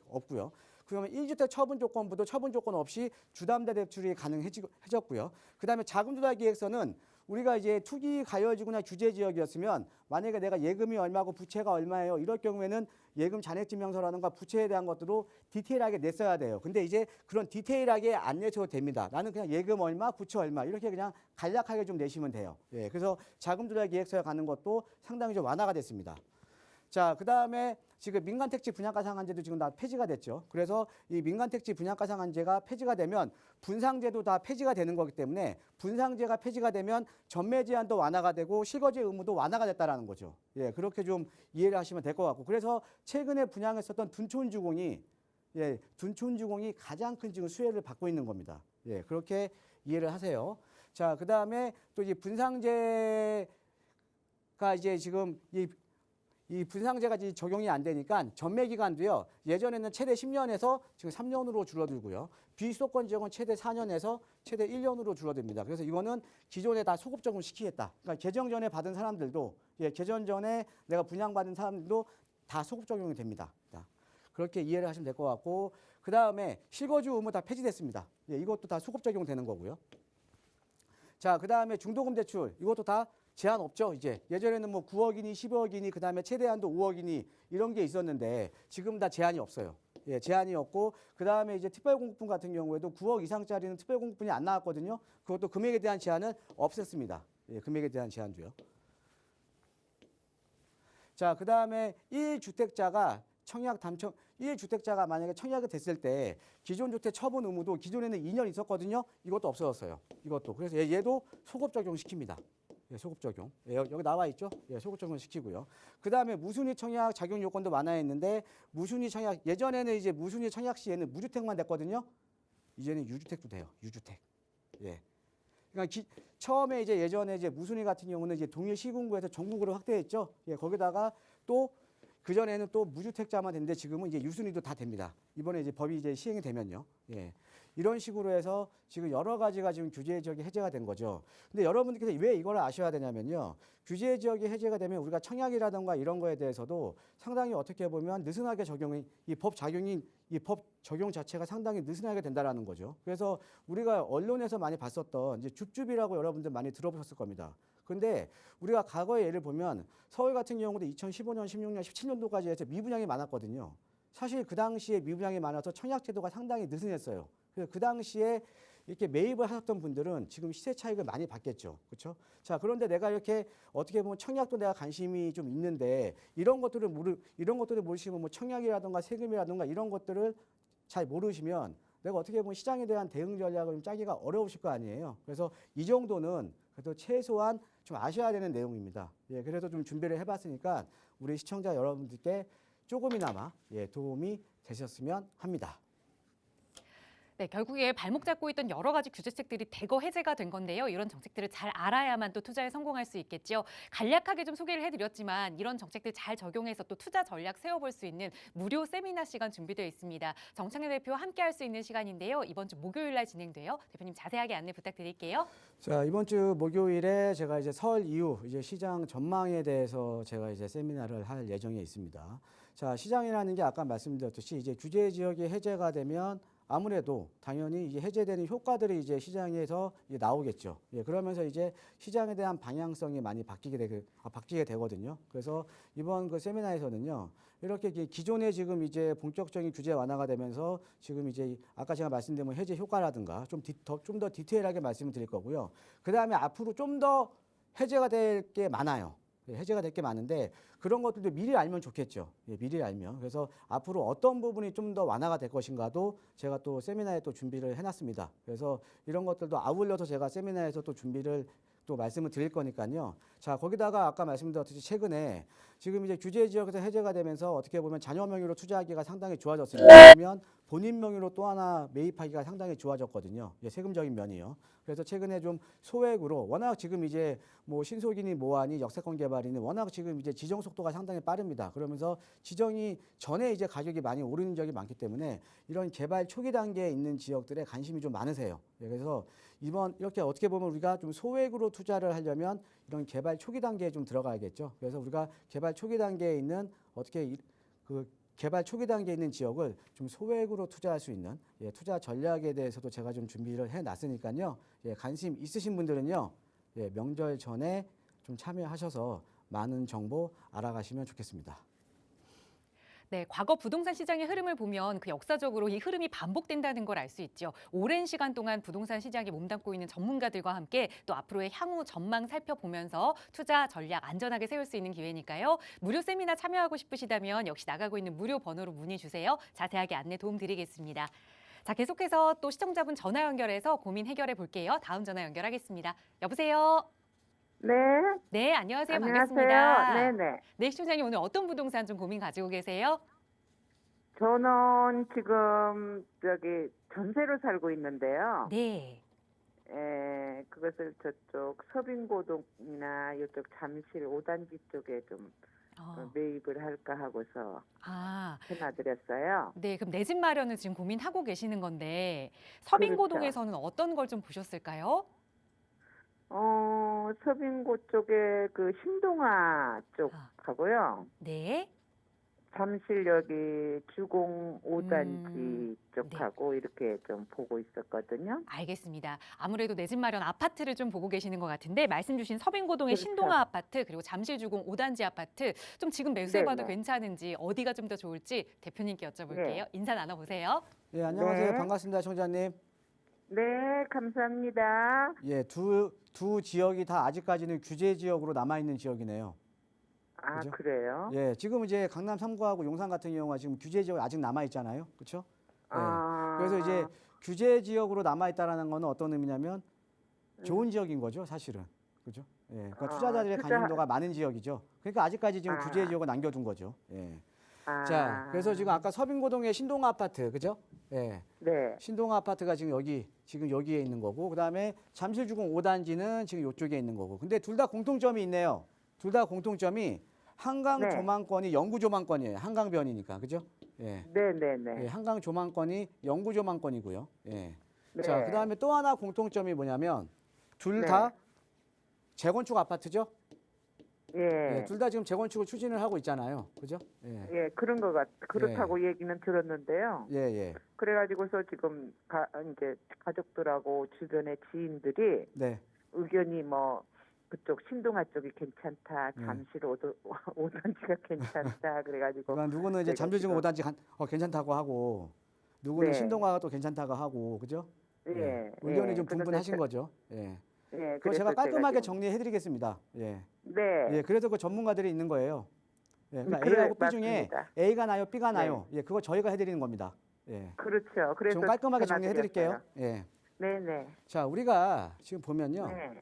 없고요. 그러면 1주택 처분 조건부도 처분 조건 없이 주담대 대출이 가능해졌고요. 그 다음에 자금조달계획서는 우리가 이제 투기 가열지구나 규제 지역이었으면 만약에 내가 예금이 얼마고 부채가 얼마예요. 이럴 경우에는 예금 잔액증명서라든가 부채에 대한 것들도 디테일하게 냈어야 돼요. 근데 이제 그런 디테일하게 안 내셔도 됩니다. 나는 그냥 예금 얼마, 부채 얼마 이렇게 그냥 간략하게 좀 내시면 돼요. 예, 그래서 자금조달계획서에 가는 것도 상당히 좀 완화가 됐습니다. 자, 그 다음에 지금 민간택지 분양가 상한제도 지금 다 폐지가 됐죠. 그래서 이 민간택지 분양가 상한제가 폐지가 되면 분상제도 다 폐지가 되는 거기 때문에 분상제가 폐지가 되면 전매 제한도 완화가 되고 실거주 의무도 완화가 됐다라는 거죠. 예, 그렇게 좀 이해를 하시면 될 것 같고, 그래서 최근에 분양했었던 둔촌주공이 둔촌주공이 가장 큰 지금 수혜를 받고 있는 겁니다. 예, 그렇게 이해를 하세요. 자, 그 다음에 또 이 분상제가 이제 지금 이 분상제가 이제 적용이 안 되니까 전매 기간도요. 예전에는 최대 10년에서 지금 3년으로 줄어들고요. 비수도권 지역은 최대 4년에서 최대 1년으로 줄어듭니다. 그래서 이거는 기존에 다 소급 적용시키겠다. 그러니까 개정 전에 받은 사람들도 개정 전에 내가 분양받은 사람들도 다 소급 적용이 됩니다. 그렇게 이해를 하시면 될 것 같고, 그 다음에 실거주 의무 다 폐지됐습니다. 이것도 다 소급 적용되는 거고요. 자, 그 다음에 중도금 대출 이것도 다 제한 없죠. 이제 예전에는 뭐 9억이니 10억이니 그 다음에 최대한도 5억이니 이런 게 있었는데 지금 다 제한이 없어요. 예, 제한이 없고, 그 다음에 이제 특별공급분 같은 경우에도 9억 이상짜리는 특별공급분이 안 나왔거든요. 그것도 금액에 대한 제한은 없앴습니다. 예, 금액에 대한 제한도요. 자, 그 다음에 1주택자가 만약에 청약이 됐을 때 기존 주택 처분 의무도 기존에는 2년 있었거든요. 이것도 없어졌어요. 이것도. 그래서 얘도 소급 적용시킵니다. 예, 소급 적용. 예, 여기 나와 있죠? 예, 소급 적용 시키고요. 그 다음에 무순위 청약 작용 요건도 완화했는데, 무순위 청약, 예전에는 이제 무순위 청약 시에는 무주택만 됐거든요. 이제는 유주택도 돼요. 유주택. 예. 그러니까 처음에 이제 예전에 이제 무순위 같은 경우는 이제 동일 시군구에서 전국으로 확대했죠. 예, 거기다가 또 그전에는 또 무주택자만 됐는데 지금은 이제 유순위도 다 됩니다. 이번에 이제 법이 이제 시행이 되면요. 예. 이런 식으로 해서 지금 여러 가지가 지금 규제 지역이 해제가 된 거죠. 근데 여러분들께서 왜 이걸 아셔야 되냐면요. 규제 지역이 해제가 되면 우리가 청약이라든가 이런 거에 대해서도 상당히 어떻게 보면 느슨하게 이 법 적용 자체가 상당히 느슨하게 된다라는 거죠. 그래서 우리가 언론에서 많이 봤었던 이제 줍줍이라고 여러분들 많이 들어보셨을 겁니다. 근데 우리가 과거의 예를 보면 서울 같은 경우도 2015년, 16년, 17년도까지 해서 미분양이 많았거든요. 사실 그 당시에 미분양이 많아서 청약 제도가 상당히 느슨했어요. 그래서 그 당시에 이렇게 매입을 하셨던 분들은 지금 시세 차익을 많이 받겠죠. 그렇죠? 자, 그런데 내가 이렇게 어떻게 보면 청약도 내가 관심이 좀 있는데 이런 것들을 모르시면 뭐 청약이라든가 세금이라든가 이런 것들을 잘 모르시면 내가 어떻게 보면 시장에 대한 대응 전략을 좀 짜기가 어려우실 거 아니에요. 그래서 이 정도는 그래도 최소한 좀 아셔야 되는 내용입니다. 예, 그래서 좀 준비를 해봤으니까 우리 시청자 여러분들께 조금이나마 도움이 되셨으면 합니다. 네, 결국에 발목 잡고 있던 여러 가지 규제책들이 대거 해제가 된 건데요. 이런 정책들을 잘 알아야만 또 투자에 성공할 수 있겠죠. 간략하게 좀 소개를 해드렸지만 이런 정책들 잘 적용해서 또 투자 전략 세워볼 수 있는 무료 세미나 시간 준비되어 있습니다. 정창래 대표와 함께할 수 있는 시간인데요. 이번 주 목요일 날 진행돼요. 대표님 자세하게 안내 부탁드릴게요. 자, 이번 주 목요일에 제가 이제 설 이후 이제 시장 전망에 대해서 제가 이제 세미나를 할 예정에 있습니다. 자, 시장이라는 게 아까 말씀드렸듯이 이제 규제 지역이 해제가 되면 아무래도 당연히 이제 해제되는 효과들이 이제 시장에서 이제 나오겠죠. 예, 그러면서 이제 시장에 대한 방향성이 많이 바뀌게 되거든요. 그래서 이번 그 세미나에서는요, 이렇게 기존에 지금 이제 본격적인 규제 완화가 되면서 지금 이제 아까 제가 말씀드린 해제 효과라든가 좀 더 디테일하게 말씀을 드릴 거고요. 그 다음에 앞으로 좀 더 해제가 될 게 많아요. 해제가 될 게 많은데 그런 것들도 미리 알면 좋겠죠. 예, 미리 알면. 그래서 앞으로 어떤 부분이 좀 더 완화가 될 것인가도 제가 또 세미나에 또 준비를 해놨습니다. 그래서 이런 것들도 아울러서 제가 세미나에서 또 준비를 또 말씀을 드릴 거니까요. 자, 거기다가 아까 말씀드렸듯이 최근에 지금 이제 규제 지역에서 해제가 되면서 어떻게 보면 자녀 명의로 투자하기가 상당히 좋아졌습니다. 그러면 본인 명의로 또 하나 매입하기가 상당히 좋아졌거든요. 예, 세금적인 면이요. 그래서 최근에 좀 소액으로 워낙 지금 이제 뭐 신속이니 뭐하니 역세권 개발이니 워낙 지금 이제 지정 속도가 상당히 빠릅니다. 그러면서 지정이 전에 이제 가격이 많이 오르는 지역이 많기 때문에 이런 개발 초기 단계에 있는 지역들에 관심이 좀 많으세요. 예, 그래서 이번 이렇게 어떻게 보면 우리가 좀 소액으로 투자를 하려면 이런 개발 초기 단계에 좀 들어가야겠죠. 그래서 우리가 개발 초기 단계에 있는 그 개발 초기 단계에 있는 지역을 좀 소액으로 투자할 수 있는 예, 투자 전략에 대해서도 제가 좀 준비를 해놨으니까요. 예, 관심 있으신 분들은요. 예, 명절 전에 좀 참여하셔서 많은 정보 알아가시면 좋겠습니다. 네, 과거 부동산 시장의 흐름을 보면 그 역사적으로 이 흐름이 반복된다는 걸 알 수 있죠. 오랜 시간 동안 부동산 시장에 몸담고 있는 전문가들과 함께 또 앞으로의 향후 전망 살펴보면서 투자 전략 안전하게 세울 수 있는 기회니까요. 무료 세미나 참여하고 싶으시다면 역시 나가고 있는 무료 번호로 문의 주세요. 자세하게 안내 도움 드리겠습니다. 자, 계속해서 또 시청자분 전화 연결해서 고민 해결해 볼게요. 다음 전화 연결하겠습니다. 여보세요? 네, 네, 안녕하세요. 안녕하세요. 반갑습니다. 네네. 네, 시청자님 오늘 어떤 부동산 좀 고민 가지고 계세요? 저는 지금 전세로 살고 있는데요. 네. 그것을 저쪽 서빙고동이나 이쪽 잠실 5단지 쪽에 좀 매입을 할까 하고서 아, 해놔드렸어요. 네. 그럼 내 집 마련을 지금 고민하고 계시는 건데 서빙고동에서는 어떤 걸 좀 보셨을까요? 서빙고 쪽에 그 신동아 쪽하고요. 네. 잠실 여기 주공 5단지 네. 쪽하고 이렇게 좀 보고 있었거든요. 알겠습니다. 아무래도 내 집 마련 아파트를 좀 보고 계시는 것 같은데 말씀 주신 서빙고동의 그렇죠. 신동아 아파트 그리고 잠실주공 5단지 아파트 좀 지금 매수해봐도 네네. 괜찮은지 어디가 좀 더 좋을지 대표님께 여쭤볼게요. 네. 인사 나눠보세요. 예, 안녕하세요. 네. 반갑습니다, 청자님. 네, 감사합니다. 예, 두 지역이 다 아직까지는 규제 지역으로 남아 있는 지역이네요. 아, 그죠? 그래요? 예, 지금 이제 강남 3구하고 용산 같은 경우가 지금 규제 지역이 아직 남아 있잖아요. 그렇죠? 아, 그래서 이제 규제 지역으로 남아 있다라는 거는 어떤 의미냐면 좋은 지역인 거죠, 사실은. 그죠? 예. 그러니까 투자자들의 관심도가 많은 지역이죠. 그러니까 아직까지 지금 규제 지역을 남겨둔 거죠. 예. 자, 그래서 지금 아까 서빙고동의 신동 아파트, 그죠? 예. 네, 신동 아파트가 지금 여기에 있는 거고, 그 다음에 잠실주공 5단지는 지금 이쪽에 있는 거고. 근데 둘 다 공통점이 있네요. 둘 다 공통점이 한강 네. 조망권이 영구 조망권이에요. 한강변이니까, 그죠? 예. 네, 네, 네. 예, 한강 조망권이 영구 조망권이고요. 예. 네. 자, 그 다음에 또 하나 공통점이 뭐냐면 둘 다 재건축 아파트죠? 예, 예, 둘 다 지금 재건축을 추진을 하고 있잖아요. 그죠? 예. 예, 그렇다고 얘기는 들었는데요. 예, 예. 그래가지고서 지금 이제 가족들하고 주변의 지인들이 네. 의견이 뭐 그쪽 신동아 쪽이 괜찮다, 네. 잠실 5단지가 괜찮다, 그래가지고 그러니까 누구는 이제 제가 잠실주공 지금- 5단지 괜찮다고 하고 누구는 네. 신동아가 또 괜찮다고 하고 그죠? 예, 의견이 예. 좀 그래서 분분하신 제- 거죠. 예. 예, 그거 제가 그래서 깔끔하게 지금- 정리해드리겠습니다. 예. 네, 예. 그래서 그 전문가들이 있는 거예요. 예. 그러니까 그래, A하고 B 중에 맞습니다. A가 나요, B가 나요. 예. 그거 저희가 해드리는 겁니다. 예. 그렇죠. 그래서 좀 깔끔하게 전화드렸어요. 정리해드릴게요. 예. 네, 네, 자, 우리가 지금 보면요. 네,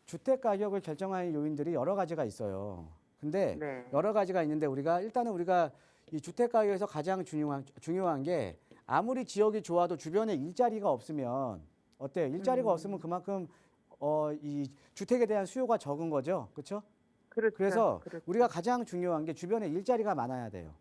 주택 가격을 결정하는 요인들이 여러 가지가 있어요. 근데 네. 여러 가지가 있는데 일단은 우리가 이 주택 가격에서 가장 중요한 게 아무리 지역이 좋아도 주변에 일자리가 없으면 어때요? 일자리가 없으면 그만큼 이 주택에 대한 수요가 적은 거죠. 그렇죠? 그렇죠. 그래서 그렇죠. 우리가 가장 중요한 게 주변에 일자리가 많아야 돼요.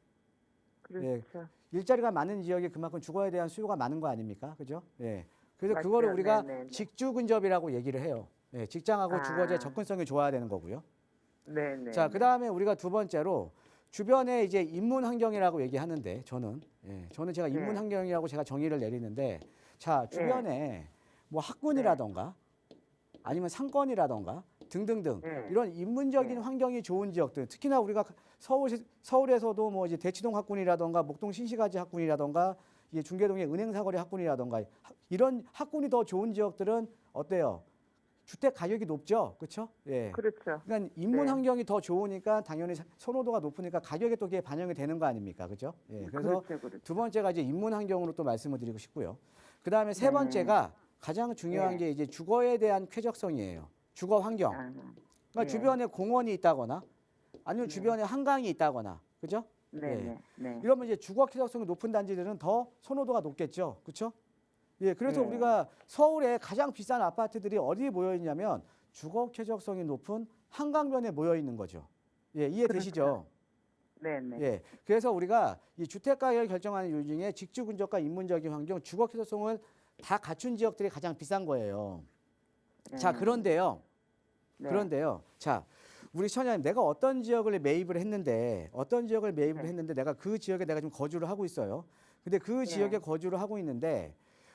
그렇죠. 일자리가 많은 지역이 그만큼 주거에 대한 수요가 많은 거 아닙니까? 그죠? 예. 그래서 맞죠. 그거를 우리가 네네네. 직주 근접이라고 얘기를 해요. 예, 직장하고 아. 주거지의 접근성이 좋아야 되는 거고요. 네, 네. 자, 그다음에 우리가 두 번째로 주변에 이제 인문 환경이라고 얘기하는데 저는 제가 인문 네. 환경이라고 제가 정의를 내리는데 자, 주변에 뭐 학군이라던가 아니면 상권이라던가 등등등 네. 이런 인문적인 네. 환경이 좋은 지역들 특히나 우리가 서울에서도 뭐 이제 대치동 학군이라던가 목동 신시가지 학군이라던가 이제 중계동의 은행사거리 학군이라던가 이런 학군이 더 좋은 지역들은 어때요? 주택 가격이 높죠, 그렇죠? 예. 그렇죠. 그러니까 인문 네. 환경이 더 좋으니까 당연히 선호도가 높으니까 가격에 또 그게 반영이 되는 거 아닙니까, 그렇죠? 예. 그래서 그렇죠. 두 번째가 이제 인문 환경으로 또 말씀을 드리고 싶고요. 그 다음에 세 네. 번째가 가장 중요한 네. 게 이제 주거에 대한 쾌적성이에요. 주거 환경. 아, 그러니까 예. 주변에 공원이 있다거나 아니면 네. 주변에 한강이 있다거나, 그죠? 네, 예. 네, 네. 이러면 이제 주거 쾌적성이 높은 단지들은 더 선호도가 높겠죠, 그렇죠? 예, 그래서 네. 우리가 서울에 가장 비싼 아파트들이 어디에 모여 있냐면 주거 쾌적성이 높은 한강변에 모여 있는 거죠. 예, 이해되시죠? 네, 네. 예, 그래서 우리가 이 주택 가격을 결정하는 요인 중에 직주 근접과 인문적인 환경, 주거 쾌적성을 다 갖춘 지역들이 가장 비싼 거예요. 자, 그런데요. 네. 그런데요. 자, 우리 시청자님, 내가 어떤 지역을 매입을 했는데, 내가 그 지역에 내가 지금 거주를 하고 있어요. 근데 그 지역에 거주를 하고 있는데,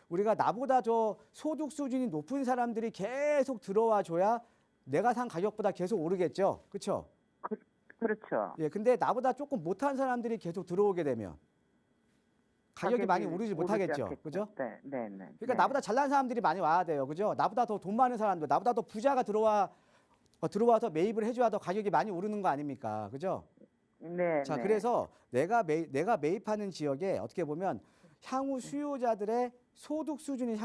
우리가 나보다 저 소득 수준이 높은 사람들이 계속 들어와 줘야 내가 산 가격보다 계속 오르겠죠. 그렇죠? 그렇죠. 예, 근데 나보다 조금 못한 사람들이 계속 들어오게 되면 가격이 많이 오르지 못하겠죠. 않겠죠. 그죠? 네, 네, 네. 그러니까 네. 나보다 잘난 사람들이 많이 와야 돼요. 그죠? 나보다 더 돈 많은 사람들, 나보다 더 부자가 들어와서 매입을 해줘야 더 가격이 많이 오르는 거 아닙니까? 그죠? 네, 자, 네. 그래서 내가 매입하는 지역에 어떻게 보면 향후 수요자들의 소득 수준이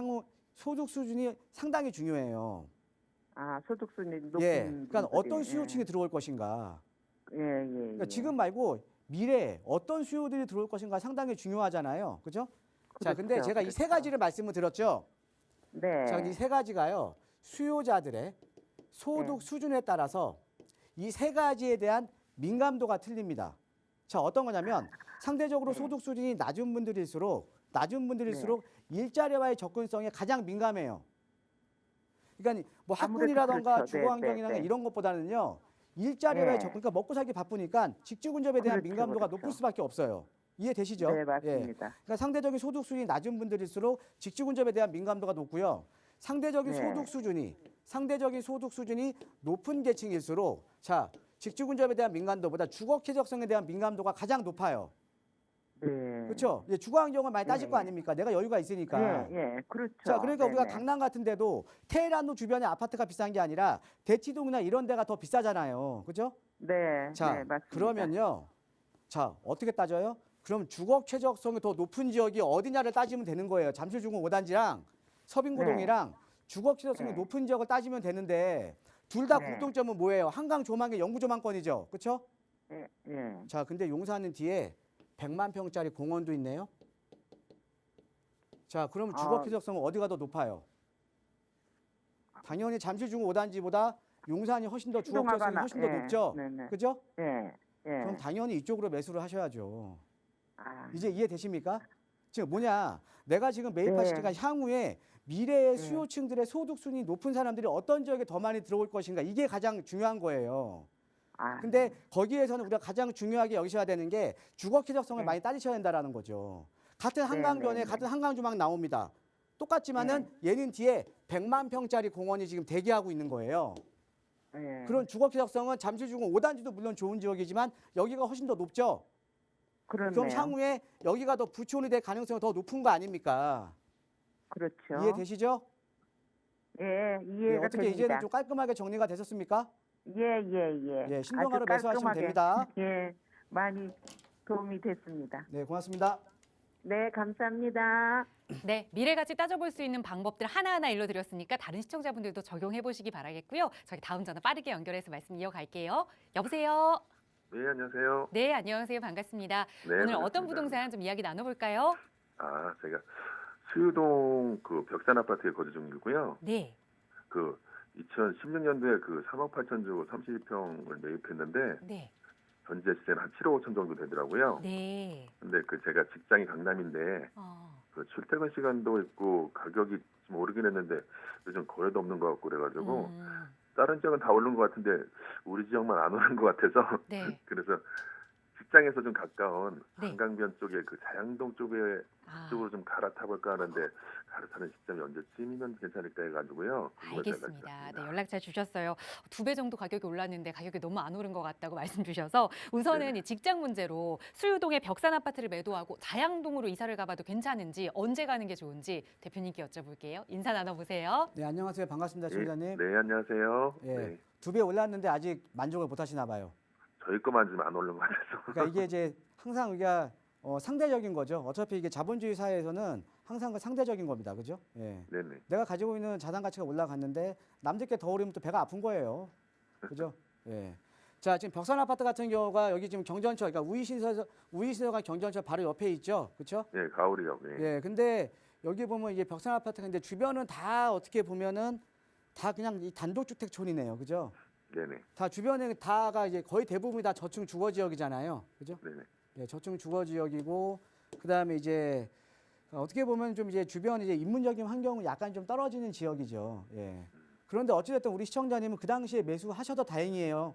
상당히 중요해요. 아, 소득 수준이 높은 예, 그러니까 분들이, 어떤 수요층이 들어올 것인가. 예, 예, 예. 그러니까 지금 말고 미래에 어떤 수요들이 들어올 것인가 상당히 중요하잖아요. 그죠? 자, 근데 그렇죠, 제가 이 세 그렇죠. 가지를 말씀을 드렸죠. 네. 자, 이 세 가지가요. 수요자들의 소득 수준에 따라서 이 세 가지에 대한 민감도가 틀립니다. 자, 어떤 거냐면 상대적으로 네. 소득 수준이 낮은 분들일수록 일자리와의 접근성에 가장 민감해요. 그러니까 뭐 아무래도 학군이라던가 그렇죠. 주거 네, 환경이나 네, 네. 이런 것보다는요. 일자리와의 네. 접근, 그러니까 먹고 살기 바쁘니까 직주 근접에 대한 그렇죠, 민감도가 그렇죠. 높을 수밖에 없어요. 이해되시죠? 네, 예. 맞습니다. 그러니까 상대적인 소득 수준이 낮은 분들일수록 직주 근접에 대한 민감도가 높고요. 상대적인 네. 소득 수준이 높은 계층일수록 자, 직주 근접에 대한 민감도보다 주거 쾌적성에 대한 민감도가 가장 높아요. 네. 그렇죠? 예, 주거 환경을 많이 따질 거 예, 예. 아닙니까? 내가 여유가 있으니까. 예, 예, 그렇죠. 자, 그러니까 우리가 네네. 강남 같은 데도 테헤란로 주변에 아파트가 비싼 게 아니라 대치동이나 이런 데가 더 비싸잖아요. 그죠? 네, 자, 네, 맞습니다. 그러면요. 자, 어떻게 따져요? 그럼 주거 최적성이 더 높은 지역이 어디냐를 따지면 되는 거예요. 잠실중공 5단지랑 서빙고동이랑 주거 최적성이 네. 높은 지역을 따지면 되는데 둘 다 네. 공통점은 뭐예요? 한강 조망의 영구 조망권이죠. 그렇죠? 예, 예. 자, 근데 용산은 뒤에 100만 평짜리 공원도 있네요. 자, 그럼 주거 쾌적성은 어디가 더 높아요? 당연히 잠실중공 5단지보다 용산이 훨씬 더 주거 쾌적성이 훨씬 더 높죠. 네네. 그죠? 예, 예. 그럼 당연히 이쪽으로 매수를 하셔야죠. 아, 이제 이해되십니까? 지금 뭐냐? 내가 지금 매입하실 네. 때가 향후에 미래의 수요층들의 소득 수준이 높은 사람들이 어떤 지역에 더 많이 들어올 것인가 이게 가장 중요한 거예요. 아, 근데 거기에서는 우리가 가장 중요하게 여기셔야 되는 게 주거 쾌적성을 네. 많이 따지셔야 된다라는 거죠. 같은 한강변에 네. 같은 한강주막 나옵니다. 똑같지만은 얘는 뒤에 100만 평짜리 공원이 지금 대기하고 있는 거예요. 예. 그런 주거 쾌적성은 잠실중공 5단지도 물론 좋은 지역이지만 여기가 훨씬 더 높죠. 그렇네요. 그럼 향후에 여기가 더 부촌이 될 가능성이 더 높은 거 아닙니까? 그렇죠. 이해되시죠? 예, 예, 이해가 어떻게 됩니다. 이제는 좀 깔끔하게 정리가 되셨습니까? 예, 예, 예. 예, 신동아로 아주 매수하시면 깔끔하게, 됩니다. 예, 많이 도움이 됐습니다. 네, 고맙습니다. 네, 감사합니다. 네, 미래가치 따져볼 수 있는 방법들 하나하나 일러드렸으니까 다른 시청자분들도 적용해 보시기 바라겠고요. 저희 다음 전화 빠르게 연결해서 말씀 이어갈게요. 여보세요. 네, 안녕하세요. 네, 안녕하세요. 반갑습니다. 네, 오늘 어떤 반갑습니다. 부동산 좀 이야기 나눠볼까요? 아, 제가 수유동 그 벽산 아파트에 거주 중이고요. 네, 그 2016년도에 그 3억 8천 주 32평을 매입했는데 네, 현재 시세는 한 7억 5천 정도 되더라고요. 네. 근데 그 제가 직장이 강남인데 그 출퇴근 시간도 있고 가격이 좀 오르긴 했는데 요즘 거래도 없는 것 같고 그래가지고 다른 지역은 다 오른 것 같은데 우리 지역만 안 오른 것 같아서 네. 그래서 직장에서 좀 가까운 네. 한강변 쪽에 그 자양동 쪽에 아, 쪽으로 좀 갈아타볼까 하는데 갈아타는 시점이 언제쯤이면 괜찮을까 해가지고요. 알겠습니다. 네, 연락 잘 주셨어요. 2배 정도 가격이 올랐는데 가격이 너무 안 오른 것 같다고 말씀 주셔서 우선은 네네. 이 직장 문제로 수유동에 벽산 아파트를 매도하고 자양동으로 이사를 가봐도 괜찮은지 언제 가는 게 좋은지 대표님께 여쭤볼게요. 인사 나눠보세요. 네, 안녕하세요. 반갑습니다, 시청자님. 네, 안녕하세요. 예, 네, 2배 올랐는데 아직 만족을 못 하시나 봐요. 저희 것만 좀 안 오른 것 같아서. 그러니까 이게 이제 항상 우리가 상대적인 거죠. 어차피 이게 자본주의 사회에서는 항상 그 상대적인 겁니다. 그죠? 예. 네네. 내가 가지고 있는 자산 가치가 올라갔는데 남들께 더 오르면 또 배가 아픈 거예요. 그죠? 예. 자, 지금 벽산 아파트 같은 경우가 여기 지금 경전철, 그러니까 우이신서가 경전철 바로 옆에 있죠. 그렇죠? 예, 가오리역. 예. 예. 근데 여기 보면 이게 벽산 아파트가 근데 주변은 다 어떻게 보면은 다 그냥 이 단독주택촌이네요. 그죠? 네네. 다 주변에 다가 이제 거의 대부분이 다 저층 주거 지역이잖아요. 그죠? 네네. 예, 저층 주거 지역이고 그다음에 이제 어떻게 보면 좀 이제 주변 이제 인문적인 환경은 약간 좀 떨어지는 지역이죠. 예. 그런데 어찌됐든 우리 시청자님은 그 당시에 매수하셔도 다행이에요.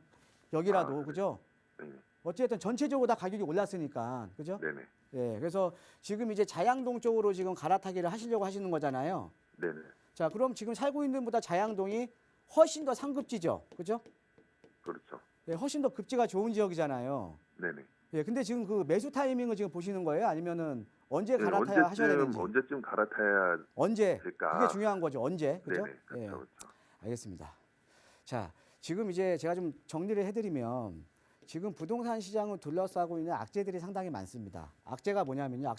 여기라도 아, 그죠? 네네. 어찌됐든 전체적으로 다 가격이 올랐으니까 그죠? 네네. 예. 그래서 지금 이제 자양동 쪽으로 지금 갈아타기를 하시려고 하시는 거잖아요. 네네. 자, 그럼 지금 살고 있는 보다 자양동이 훨씬 더 상급지죠. 그죠? 그렇죠. 예, 훨씬 더 급지가 좋은 지역이잖아요. 네네. 예, 근데 지금 그 매수 타이밍을 지금 보시는 거예요? 아니면은 언제 네, 갈아타야 하셔야 되는지? 언제쯤 갈아타야 언제? 될까? 그게 중요한 거죠. 언제? 그죠? 네네. 그렇죠. 예, 그렇죠. 알겠습니다. 자, 지금 이제 제가 좀 정리를 해드리면 지금 부동산 시장을 둘러싸고 있는 악재들이 상당히 많습니다. 악재가 뭐냐면요.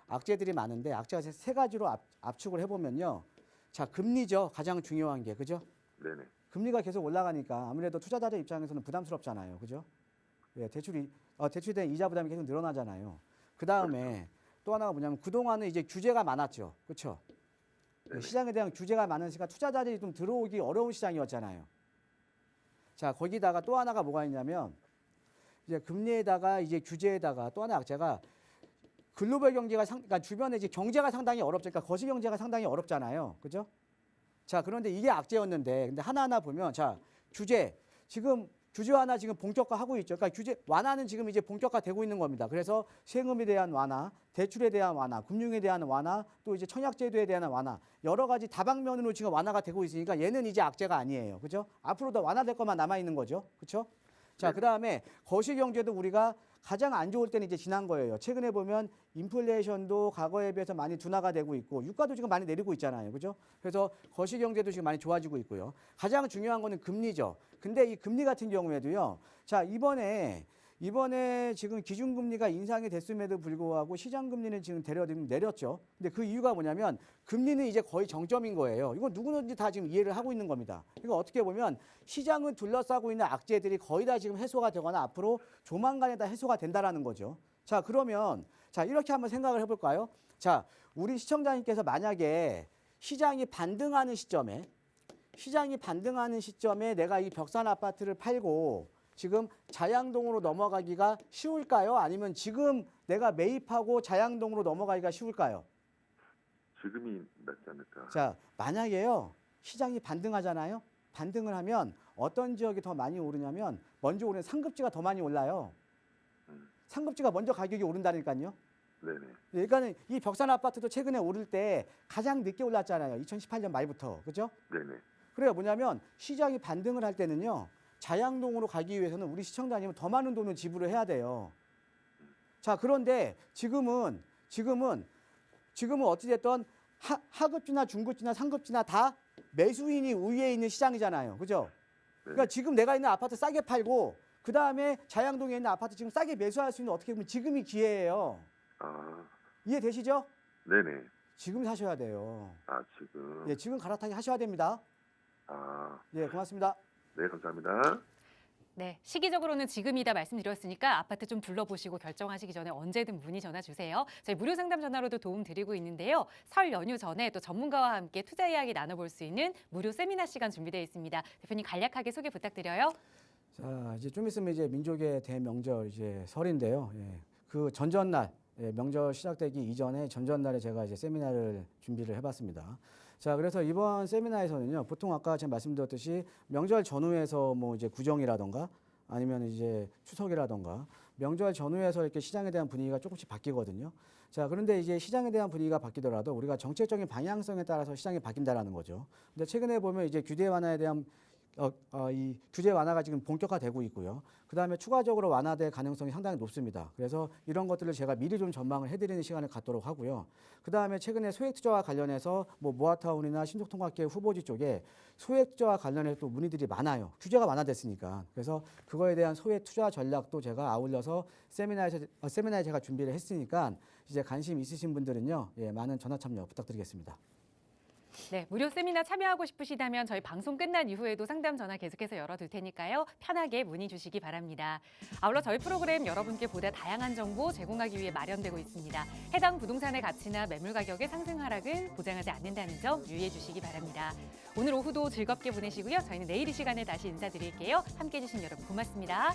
악재들이 많은데 악재가 세 가지로 압축을 해보면요. 자, 금리죠. 가장 중요한 게. 그죠? 네네. 금리가 계속 올라가니까 아무래도 투자자들 입장에서는 부담스럽잖아요. 그죠? 예, 대출된 이자 부담이 계속 늘어나잖아요. 그 다음에 또 하나가 뭐냐면 그동안은 이제 규제가 많았죠. 그렇죠? 네네. 시장에 대한 규제가 많으니까 투자자들이 좀 들어오기 어려운 시장이었잖아요. 자, 거기다가 또 하나가 뭐가 있냐면 이제 금리에다가 이제 규제에다가 또 하나 악재가 글로벌 경제가 그러니까 주변에 이제 경제가 상당히 어렵죠. 그러니까 거시 경제가 상당히 어렵잖아요. 그죠? 자, 그런데 이게 악재였는데 근데 하나하나 보면 자, 지금 규제 완화 지금 본격화하고 있죠. 그러니까 규제 완화는 지금 이제 본격화되고 있는 겁니다. 그래서 세금에 대한 완화, 대출에 대한 완화, 금융에 대한 완화, 또 이제 청약제도에 대한 완화, 여러 가지 다방면으로 지금 완화가 되고 있으니까 얘는 이제 악재가 아니에요. 그죠? 앞으로 더 완화될 것만 남아 있는 거죠. 그렇죠? 자, 그다음에 거시 경제도 우리가 가장 안 좋을 때는 이제 지난 거예요. 최근에 보면 인플레이션도 과거에 비해서 많이 둔화가 되고 있고 유가도 지금 많이 내리고 있잖아요. 그죠? 그래서 거시 경제도 지금 많이 좋아지고 있고요. 가장 중요한 거는 금리죠. 근데 이 금리 같은 경우에도요. 자, 이번에 지금 기준금리가 인상이 됐음에도 불구하고 시장금리는 지금 내렸죠. 근데 그 이유가 뭐냐면 금리는 이제 거의 정점인 거예요. 이건 누구든지 다 지금 이해를 하고 있는 겁니다. 이거 어떻게 보면 시장을 둘러싸고 있는 악재들이 거의 다 지금 해소가 되거나 앞으로 조만간에 다 해소가 된다라는 거죠. 자, 그러면 자, 이렇게 한번 생각을 해볼까요? 자, 우리 시청자님께서 만약에 시장이 반등하는 시점에 내가 이 벽산 아파트를 팔고 지금 자양동으로 넘어가기가 쉬울까요? 아니면 지금 내가 매입하고 자양동으로 넘어가기가 쉬울까요? 지금이 낫지 않을까? 자, 만약에요. 시장이 반등하잖아요. 반등을 하면 어떤 지역이 더 많이 오르냐면 먼저 오르는 상급지가 더 많이 올라요. 상급지가 먼저 가격이 오른다니까요. 네네. 그러니까는 이 벽산 아파트도 최근에 오를 때 가장 늦게 올랐잖아요. 2018년 말부터. 그죠? 네네. 그래요. 뭐냐면 시장이 반등을 할 때는요. 자양동으로 가기 위해서는 우리 시청자님은 더 많은 돈을 지불을 해야 돼요. 자, 그런데 지금은 어찌됐든 하급지나 중급지나 상급지나 다 매수인이 우위에 있는 시장이잖아요. 그죠? 그러니까 지금 내가 있는 아파트 싸게 팔고 그 다음에 자양동에 있는 아파트 지금 싸게 매수할 수 있는 어떻게 보면 지금이 기회예요. 아, 이해되시죠? 네네. 지금 사셔야 돼요. 아, 지금. 예, 지금 갈아타기 하셔야 됩니다. 아, 예, 고맙습니다. 네, 감사합니다. 네, 시기적으로는 지금이다 말씀드렸으니까 아파트 좀 둘러보시고 결정하시기 전에 언제든 문의 전화 주세요. 저희 무료 상담 전화로도 도움 드리고 있는데요. 설 연휴 전에 또 전문가와 함께 투자 이야기 나눠볼 수 있는 무료 세미나 시간 준비되어 있습니다. 대표님 간략하게 소개 부탁드려요. 자, 이제 좀 있으면 이제 민족의 대명절 이제 설인데요. 예, 그 전전날 명절 시작되기 이전에 전전날에 제가 이제 세미나를 준비를 해봤습니다. 자, 그래서 이번 세미나에서는요, 보통 아까 제가 말씀드렸듯이 명절 전후에서 뭐 이제 구정이라던가 아니면 이제 추석이라던가 명절 전후에서 이렇게 시장에 대한 분위기가 조금씩 바뀌거든요. 자, 그런데 이제 시장에 대한 분위기가 바뀌더라도 우리가 정책적인 방향성에 따라서 시장이 바뀐다라는 거죠. 근데 최근에 보면 이제 규제 완화에 대한 이 규제 완화가 지금 본격화되고 있고요. 그다음에 추가적으로 완화될 가능성이 상당히 높습니다. 그래서 이런 것들을 제가 미리 좀 전망을 해드리는 시간을 갖도록 하고요. 그다음에 최근에 소액 투자와 관련해서 뭐 모아타운이나 신속통합기획 후보지 쪽에 소액 투자와 관련해서 또 문의들이 많아요. 규제가 완화됐으니까. 그래서 그거에 대한 소액 투자 전략도 제가 아울러서 세미나에 제가 준비를 했으니까 이제 관심 있으신 분들은요, 예, 많은 전화 참여 부탁드리겠습니다. 네, 무료 세미나 참여하고 싶으시다면 저희 방송 끝난 이후에도 상담 전화 계속해서 열어둘 테니까요. 편하게 문의 주시기 바랍니다. 아울러 저희 프로그램 여러분께 보다 다양한 정보 제공하기 위해 마련되고 있습니다. 해당 부동산의 가치나 매물 가격의 상승 하락은 보장하지 않는다는 점 유의해 주시기 바랍니다. 오늘 오후도 즐겁게 보내시고요. 저희는 내일 이 시간에 다시 인사드릴게요. 함께해 주신 여러분 고맙습니다.